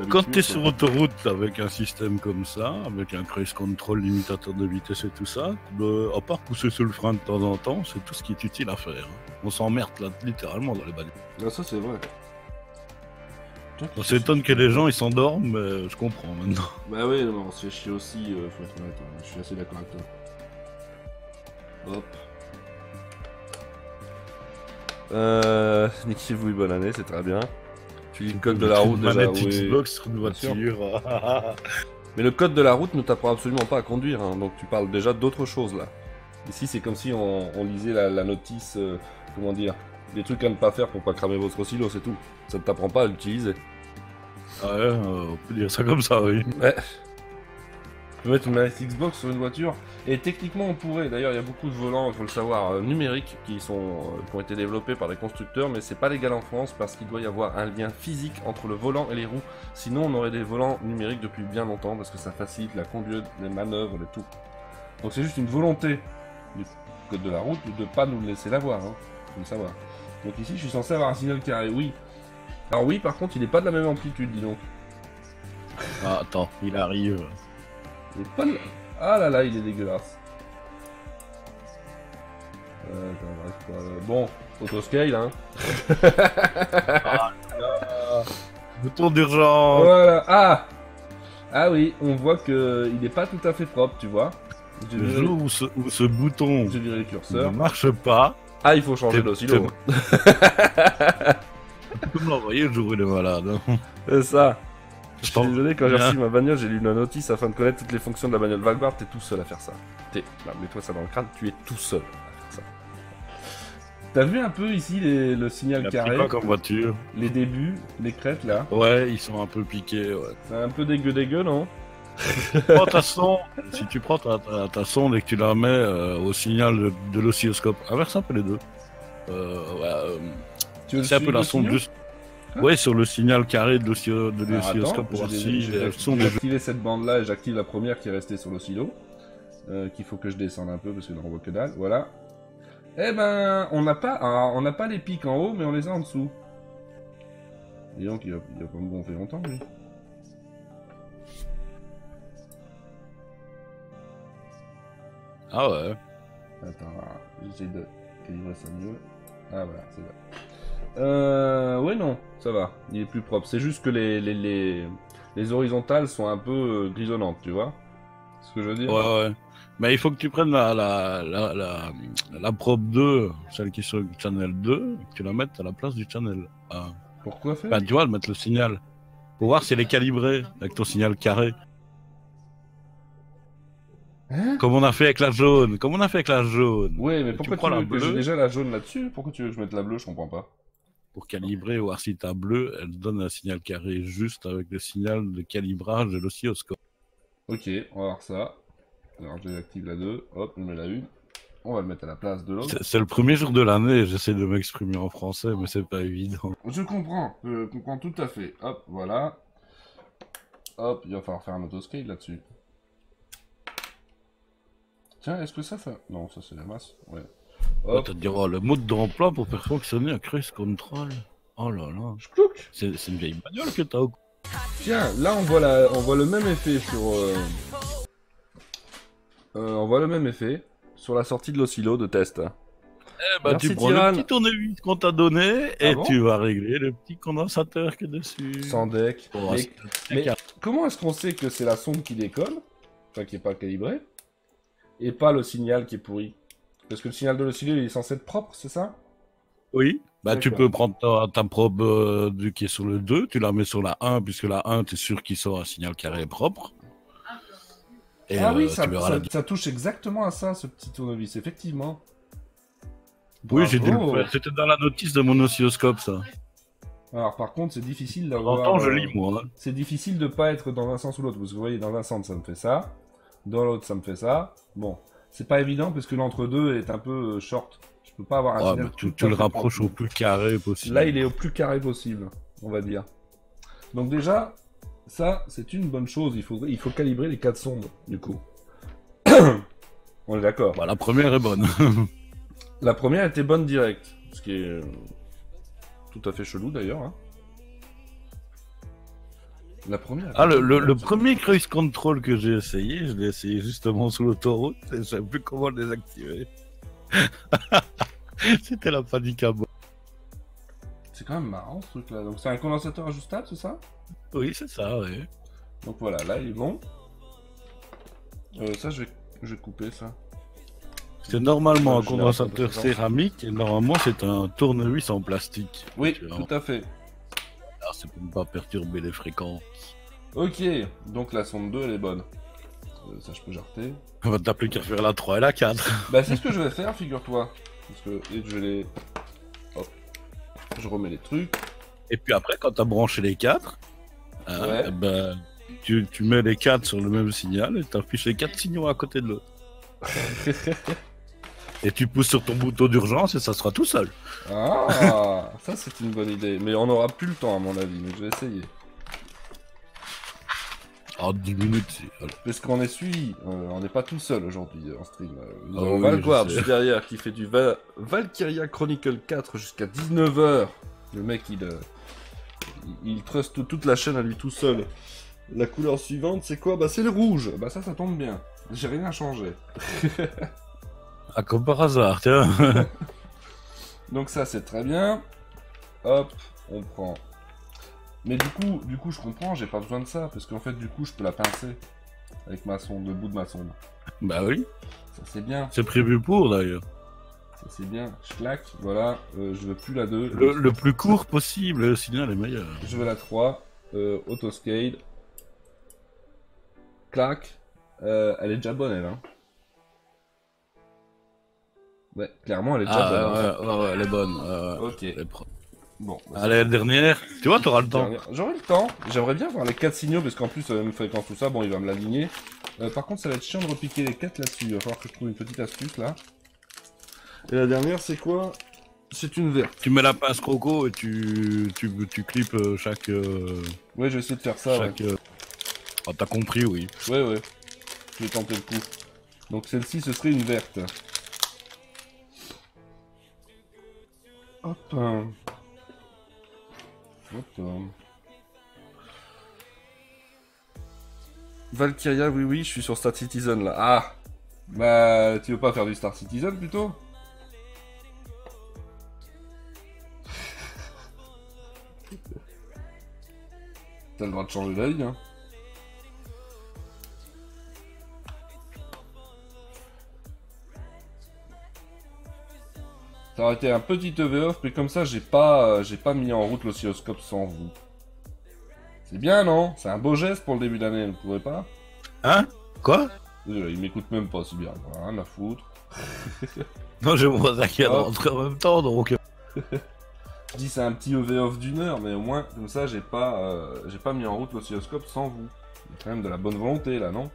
Quand t'es sur autoroute avec un système comme ça, avec un cruise control, limitateur de vitesse et tout ça, à part pousser sur le frein de temps en temps, c'est tout ce qui est utile à faire. On s'emmerde là, littéralement dans les bagnoles. Ah, ça c'est vrai. On s'étonne que les gens ils s'endorment, mais je comprends maintenant. Bah oui, non, on se fait chier aussi, faut être honnête, je suis assez d'accord avec toi. Hop. Niquez-vous une bonne année, c'est très bien. Tu lis le code de la route déjà, oui. Xbox sur une voiture. Mais le code de la route ne t'apprend absolument pas à conduire, hein, donc tu parles déjà d'autre chose là. Ici c'est comme si on lisait la notice, comment dire, des trucs à ne pas faire pour pas cramer votre silo, c'est tout. Ça ne t'apprend pas à l'utiliser. Ah ouais, on peut dire ça comme ça, oui. Ouais. Tu peux mettre une manette Xbox sur une voiture, et techniquement on pourrait, d'ailleurs il y a beaucoup de volants, il faut le savoir, numériques qui ont été développés par des constructeurs, mais c'est pas légal en France parce qu'il doit y avoir un lien physique entre le volant et les roues, sinon on aurait des volants numériques depuis bien longtemps parce que ça facilite la conduite, les manœuvres, et tout. Donc c'est juste une volonté du code de la route de pas nous laisser l'avoir, hein, faut le savoir. Donc ici je suis censé avoir un signal carré, oui. Alors oui par contre il n'est pas de la même amplitude, dis donc. Ah attends, il arrive. Il est pas de... Ah là là, il est dégueulasse. Bon, autoscale, hein. Bouton d'urgence. Voilà. Ah oui, on voit que il est pas tout à fait propre, tu vois. Le jour où ce bouton j'ai viré le curseur. ne marche pas. Ah, il faut changer l'oscillo. Tu peux me l'envoyer le jour où il est malade. C'est ça. Je suis désolé, quand j'ai reçu ma bagnole, j'ai lu une notice afin de connaître toutes les fonctions de la bagnole Vanguard. T'es tout seul à faire ça. Là, mets-toi ça dans le crâne, tu es tout seul à faire ça. T'as vu un peu ici le signal carré, quoi comme voiture? les débuts, les crêtes là? Ouais, ils sont un peu piqués, ouais. C'est un peu dégueu, non? Prends ta sonde, si tu prends ta sonde et que tu la mets au signal de l'oscilloscope, inverse un peu les deux. C'est un peu la sonde juste. Ouais, sur le signal carré de l'oscilloscope pour voir si j'ai activé cette bande là et j'active la première qui est restée sur l'oscillo. Qu'il faut que je descende un peu parce que là on voit que dalle. Voilà. Eh ben, on n'a pas les pics en haut, mais on les a en dessous. Et donc il va pas me gonfler longtemps lui. Ah ouais. Attends, j'essaie de calibrer ça mieux. Ah voilà, c'est là. Ouais non, ça va, il est plus propre. C'est juste que les horizontales sont un peu grisonnantes, tu vois ce que je veux dire? Ouais. Mais il faut que tu prennes la probe 2, celle qui est sur le channel 2, que tu la mettes à la place du channel 1. Pourquoi faire? Ben, tu vois, mettre le signal. Pour voir si elle est calibrée avec ton signal carré. Hein? Comme on a fait avec la jaune. Ouais, mais pourquoi tu veux que j'ai déjà la jaune là-dessus? Pourquoi tu veux que je mette la bleue? Je comprends pas. Pour calibrer, voir si ta bleue, elle donne un signal carré juste avec le signal de calibrage de l'oscilloscope. Ok, on va voir ça. Alors je désactive la 2, hop, je mets la 1. On va le mettre à la place de l'autre. C'est le premier jour de l'année, j'essaie de m'exprimer en français, mais c'est pas évident. Je comprends tout à fait. Hop, voilà. Hop, il va falloir faire un autoscale là-dessus. Tiens, est-ce que ça... Non, ça c'est la masse, ouais. Hop. Te dire, le mode d'emploi pour faire fonctionner un cruise control. Oh là là. C'est une vieille bagnole que t'as. Tiens, là on voit le même effet sur... on voit le même effet sur la sortie de l'oscillo de test. Eh ben, tu prends le petit tournevis qu'on t'a donné et tu vas régler le petit condensateur qui est dessus. Sans deck. Mais comment est-ce qu'on sait que c'est la sonde qui déconne, enfin qui est pas calibrée, et pas le signal qui est pourri? Parce que le signal de l'oscillo il est censé être propre, c'est ça? Oui. Bah tu peux prendre ta probe qui est sur le 2, tu la mets sur la 1, puisque la 1, tu es sûr qu'il sort un signal carré propre. Et oui, ça touche exactement à ça, ce petit tournevis, effectivement. Oui, j'ai dû le faire. C'était dans la notice de mon oscilloscope, ça. Alors, par contre, c'est difficile d'avoir... Pourtant, je lis, moi. Hein. C'est difficile de pas être dans un sens ou l'autre, parce que vous voyez, dans un sens, ça me fait ça. Dans l'autre, ça me fait ça. Bon, c'est pas évident, parce que l'entre-deux est un peu short. Je peux pas avoir un signal tu le rapproches au plus carré possible. Là, il est au plus carré possible, on va dire. Donc déjà, ça, c'est une bonne chose. Il faut calibrer les 4 sondes, du coup. On est d'accord. Bah, la première est bonne. La première était bonne direct, ce qui est tout à fait chelou d'ailleurs. Hein. La première. Le premier cruise control que j'ai essayé, je l'ai essayé justement sous l'autoroute et je ne savais plus comment le désactiver. C'était la panique à bord. C'est quand même marrant ce truc là. Donc c'est un condensateur ajustable, c'est ça? Oui, c'est ça, oui. Donc voilà, là il est bon. Ça, je vais couper ça. C'est normalement un condensateur céramique et normalement c'est un tournevis en plastique. Oui, tout à fait. Alors c'est pour ne pas perturber les fréquences. Ok, donc la sonde 2 elle est bonne. Ça je peux jarter. On va t'appeler qu'à faire la 3 et la 4. Bah c'est ce que je vais faire, figure-toi. Parce que je les... Hop. Je remets les trucs. Et puis après quand t'as branché les 4, bah, tu mets les 4 sur le même signal et t'affiches les 4 signaux à côté de l'autre. Et tu pousses sur ton bouton d'urgence et ça sera tout seul. Ah, ça c'est une bonne idée. Mais on n'aura plus le temps à mon avis, mais je vais essayer. En 10 minutes. Parce qu'on est suivi, on n'est pas tout seul aujourd'hui en stream. Nous avons Valguard juste derrière qui fait du Valkyria Chronicle 4 jusqu'à 19h. Le mec il truste toute la chaîne à lui tout seul. La couleur suivante c'est quoi? Bah c'est le rouge. Bah ça tombe bien. J'ai rien changé. Ah, comme par hasard, tiens. Donc ça c'est très bien. Hop, on prend. Mais du coup je comprends, j'ai pas besoin de ça, parce qu'en fait du coup je peux la pincer avec ma sonde, le bout de ma sonde. Bah oui. Ça c'est bien. C'est prévu pour d'ailleurs. Ça c'est bien. Je claque, voilà, je veux plus la 2. Le plus court possible, le signal est meilleur. Je veux la 3, autoscale, clac. Elle est déjà bonne, elle. Hein. Ouais, clairement, elle est déjà bonne. Ouais, elle est bonne. Ok. Bon. Bah, allez, la dernière. Tu vois, t'auras le temps. J'aurai le temps. J'aimerais bien voir les 4 signaux, parce qu'en plus, me fréquence tout ça, bon, il va me l'aligner. Par contre, ça va être chiant de repiquer les 4 là-dessus. Il va falloir que je trouve une petite astuce, là. Et la dernière, c'est quoi? C'est une verte. Tu mets la pince croco et tu clips chaque... Ouais, je vais essayer de faire ça, chaque, Oh, t'as compris, oui. Ouais. Je vais tenter le coup. Donc celle-ci, ce serait une verte. Hop. Hop. Valkyria, oui, je suis sur Star Citizen, là. Ah. Bah, tu veux pas faire du Star Citizen, plutôt? T'as le droit de changer d'avis, hein. Ça aurait été un petit EV-off, mais comme ça, j'ai pas mis en route l'oscilloscope sans vous. C'est bien, non? C'est un beau geste pour le début d'année, vous trouvez pas? Hein? Quoi? Il m'écoute même pas, c'est bien. Rien à foutre. Non, je vois ça qui a rentré en même temps, donc... Je dis c'est un petit EV-off d'une heure, mais au moins, comme ça, j'ai pas mis en route l'oscilloscope sans vous. Il y a quand même de la bonne volonté, là, non?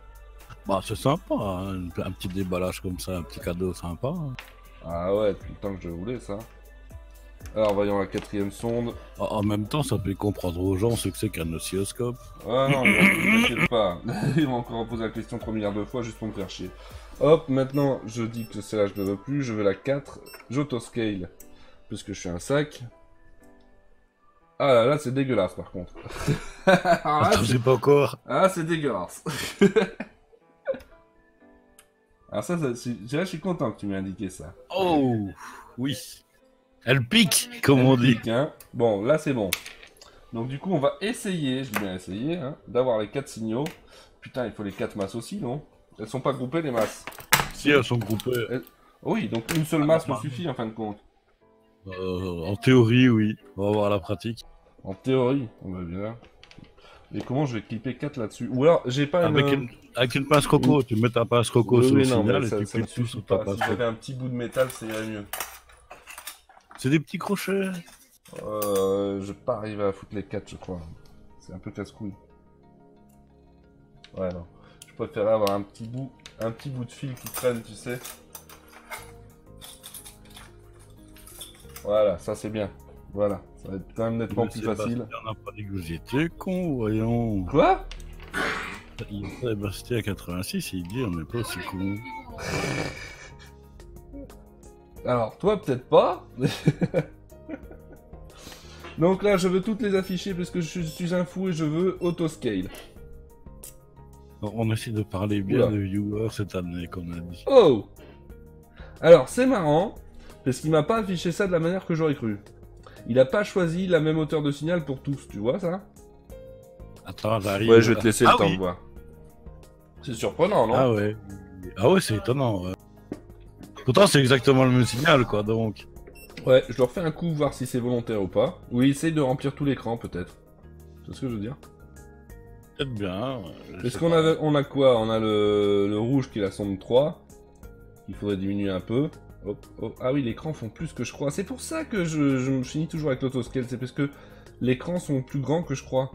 Bah, c'est sympa, hein, un petit déballage comme ça, un petit cadeau sympa. Hein. Ah ouais, depuis le temps que je voulais, ça. Alors, voyons la 4ème sonde. En même temps, ça peut comprendre aux gens ce que c'est qu'un oscilloscope. Ah non, ne t'inquiète pas. Ils vont encore poser la question 3 milliards de fois juste pour me faire chier. Hop, maintenant, je dis que celle-là, je ne veux plus. Je veux la 4. J'autoscale. Puisque je suis un sac. Ah là, c'est dégueulasse, par contre. Attends, c'est pas encore. Ah, c'est dégueulasse. Alors ça, là, je suis content que tu m'aies indiqué ça. Oh, oui. Elle pique, comme on dit. Pique, hein. Bon, là, c'est bon. Donc, du coup, on va essayer, je dis bien essayer, hein, d'avoir les 4 signaux. Putain, il faut les 4 masses aussi, non? Elles sont pas groupées, les masses? Si, elles sont groupées. Oui, donc une seule masse me suffit, en fin de compte. En théorie, oui. On va voir la pratique. En théorie, on va bien. Et comment je vais clipper 4 là-dessus? Ou alors, j'ai pas avec une pince coco, tu mets ta pince coco sur le signal et tu clips tout sur ta pince. Si j'avais un petit bout de métal, ça irait mieux. C'est des petits crochets. Je vais pas arriver à foutre les 4, je crois. C'est un peu casse-couille. Ouais, non. Je préférais avoir un petit bout de fil qui traîne, tu sais. Voilà, ça c'est bien. Voilà, ça va être quand même nettement plus facile. On n'a pas dit que vous étiez con, voyons. Quoi? Bastien à 86, il dit on n'est pas aussi con. Alors, toi peut-être pas. Donc là, je veux toutes les afficher parce que je suis un fou et je veux autoscale. On essaie de parler bien de viewers cette année, comme on a dit. Oh! Alors, c'est marrant, parce qu'il m'a pas affiché ça de la manière que j'aurais cru. Il a pas choisi la même hauteur de signal pour tous, tu vois ça? Attends, j'arrive. Ouais, je vais te laisser le temps de voir. C'est surprenant, non? Ah ouais. Ah ouais, c'est étonnant. Ouais. Pourtant, c'est exactement le même signal, quoi, donc. Ouais, je leur fais un coup, voir si c'est volontaire ou pas. Ou essaye de remplir tout l'écran, peut-être. C'est ce que je veux dire. Peut-être bien. Est-ce qu'on a quoi? On a le rouge qui est la sonde 3. Il faudrait diminuer un peu. Hop, hop. Ah oui, l'écran font plus que je crois. C'est pour ça que je me finis toujours avec l'autoscale. C'est parce que l'écran sont plus grands que je crois.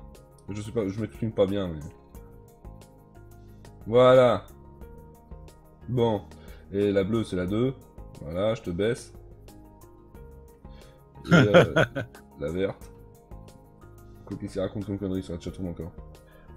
Je sais pas, je m'exprime pas bien, mais... Voilà. Bon. Et la bleue, c'est la 2. Voilà, je te baisse. Et la verte. Quoi qu'il s'y raconte comme connerie sur la chatroom encore.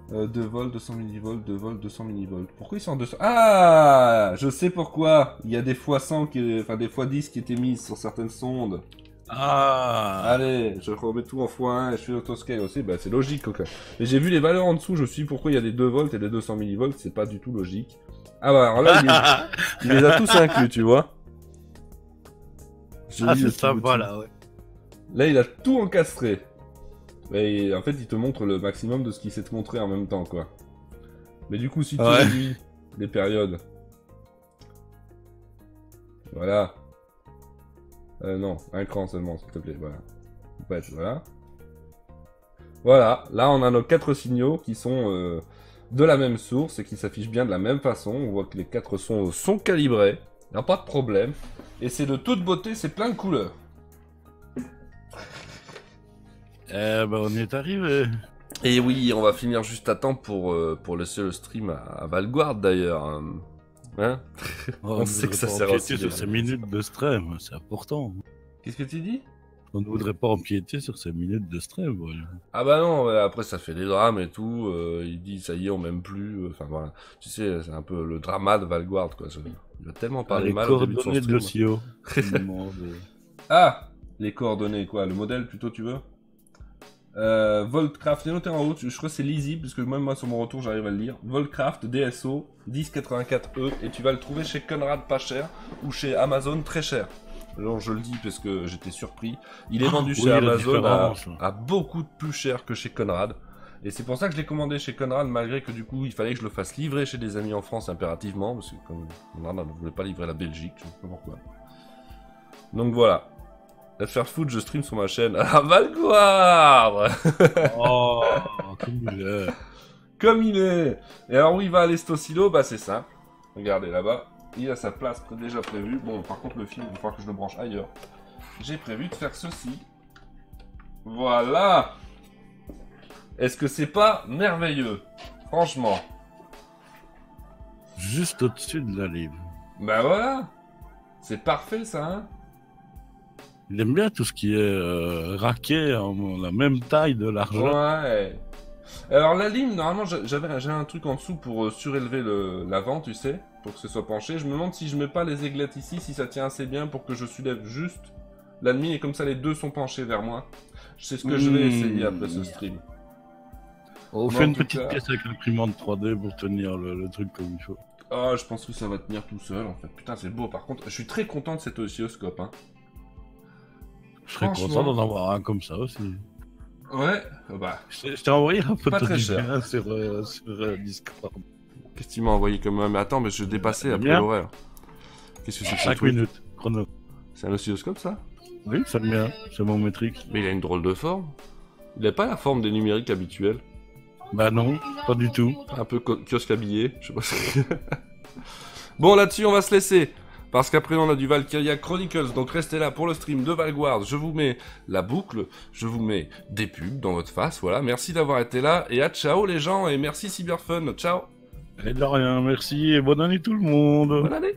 2 volts, 200 millivolts, 2 volts, 200 millivolts. Pourquoi ils sont en 200? Ah! Je sais pourquoi! Il y a des fois 100 enfin des fois 10 qui étaient mises sur certaines sondes. Ah! Allez, je remets tout en x1 et je fais l'autoscale aussi, bah c'est logique, quoi. Mais j'ai vu les valeurs en dessous, je me suis dit pourquoi il y a des 2 volts et des 200 millivolts, c'est pas du tout logique. Ah bah alors là, il les a tous inclus, tu vois. Ah, c'est sympa là, ouais. Là, il a tout encastré. Et en fait, il te montre le maximum de ce qu'il sait te montrer en même temps, quoi. Mais du coup, si tu réduis les périodes... Voilà. Non, un cran seulement, s'il te plaît, voilà. Ouais, voilà. Voilà, là, on a nos 4 signaux qui sont de la même source et qui s'affiche bien de la même façon. On voit que les 4 sons sont calibrés, il n'y a pas de problème. Et c'est de toute beauté, c'est plein de couleurs. On y est arrivé. Et oui, on va finir juste à temps pour laisser le stream à Valguard d'ailleurs. Hein Oh, on sait que ça sert aussi. Sur ces minutes de stream, c'est important. Qu'est-ce que tu dis? On ne voudrait pas empiéter sur ces minutes de stream. Voilà. Ah bah non, après ça fait des drames et tout. Il dit ça y est, on m'aime plus. Enfin voilà, tu sais, c'est un peu le drama de Valguard quoi. Il a tellement parlé mal au début de son stream. Les coordonnées de l'OCIO. Ah, les coordonnées quoi, le modèle plutôt tu veux? Voltcraft, c'est noté en haut, je crois que c'est lisible, parce que même moi sur mon retour j'arrive à le lire. Voltcraft DSO 1084E, et tu vas le trouver chez Conrad pas cher, ou chez Amazon très cher. Alors je le dis parce que j'étais surpris. Il est vendu chez Amazon à beaucoup plus cher que chez Conrad. Et c'est pour ça que je l'ai commandé chez Conrad, malgré que du coup il fallait que je le fasse livrer chez des amis en France impérativement, parce que comme Conrad ne voulait pas livrer la Belgique, je ne sais pas pourquoi. Donc voilà. Faire foot, je stream sur ma chaîne. Ah, Valguard. Oh, comme il est. Comme il est. Et alors où il va aller cet oscillo? Bah c'est simple. Regardez là-bas. Il a sa place déjà prévue. Bon, par contre le fil, il va falloir que je le branche ailleurs. J'ai prévu de faire ceci. Voilà. Est-ce que c'est pas merveilleux? Franchement. Juste au-dessus de la livre. Bah voilà. C'est parfait ça, hein? Il aime bien tout ce qui est raqué en la même taille de l'argent. Ouais. Alors la lime, normalement j'ai un truc en dessous pour surélever l'avant, tu sais, pour que ce soit penché. Je me demande si je mets pas les aiglettes ici, si ça tient assez bien pour que je soulève juste la mine et comme ça les deux sont penchés vers moi. C'est ce que je vais essayer après ce stream. On fait une petite pièce avec l'imprimante 3D pour tenir le truc comme il faut. Ah, je pense que ça va tenir tout seul en fait. Putain, c'est beau. Par contre, je suis très content de cet oscilloscope, hein. Je serais content d'en avoir un comme ça aussi. Ouais, bah. Je t'ai envoyé un photo très du cher. bien sur Discord. Qu'est-ce qu'il m'a envoyé comme... Mais attends, mais je dépassais après l'horaire. Qu'est-ce que c'est que 5 minutes, chrono. C'est un oscilloscope ça? Oui, ça me vient. C'est mon métrique. Mais il a une drôle de forme. Il a pas la forme des numériques habituels. Bah non, pas du tout. Un peu kiosque habillé, je sais pas si... Bon, là-dessus, on va se laisser. Parce qu'après, on a du Valkyria Chronicles. Donc, restez là pour le stream de Valguard. Je vous mets la boucle. Je vous mets des pubs dans votre face. Voilà. Merci d'avoir été là. Et à ciao, les gens. Et merci Cyberfun. Ciao. Et de rien, merci. Et bonne année tout le monde. Bonne année.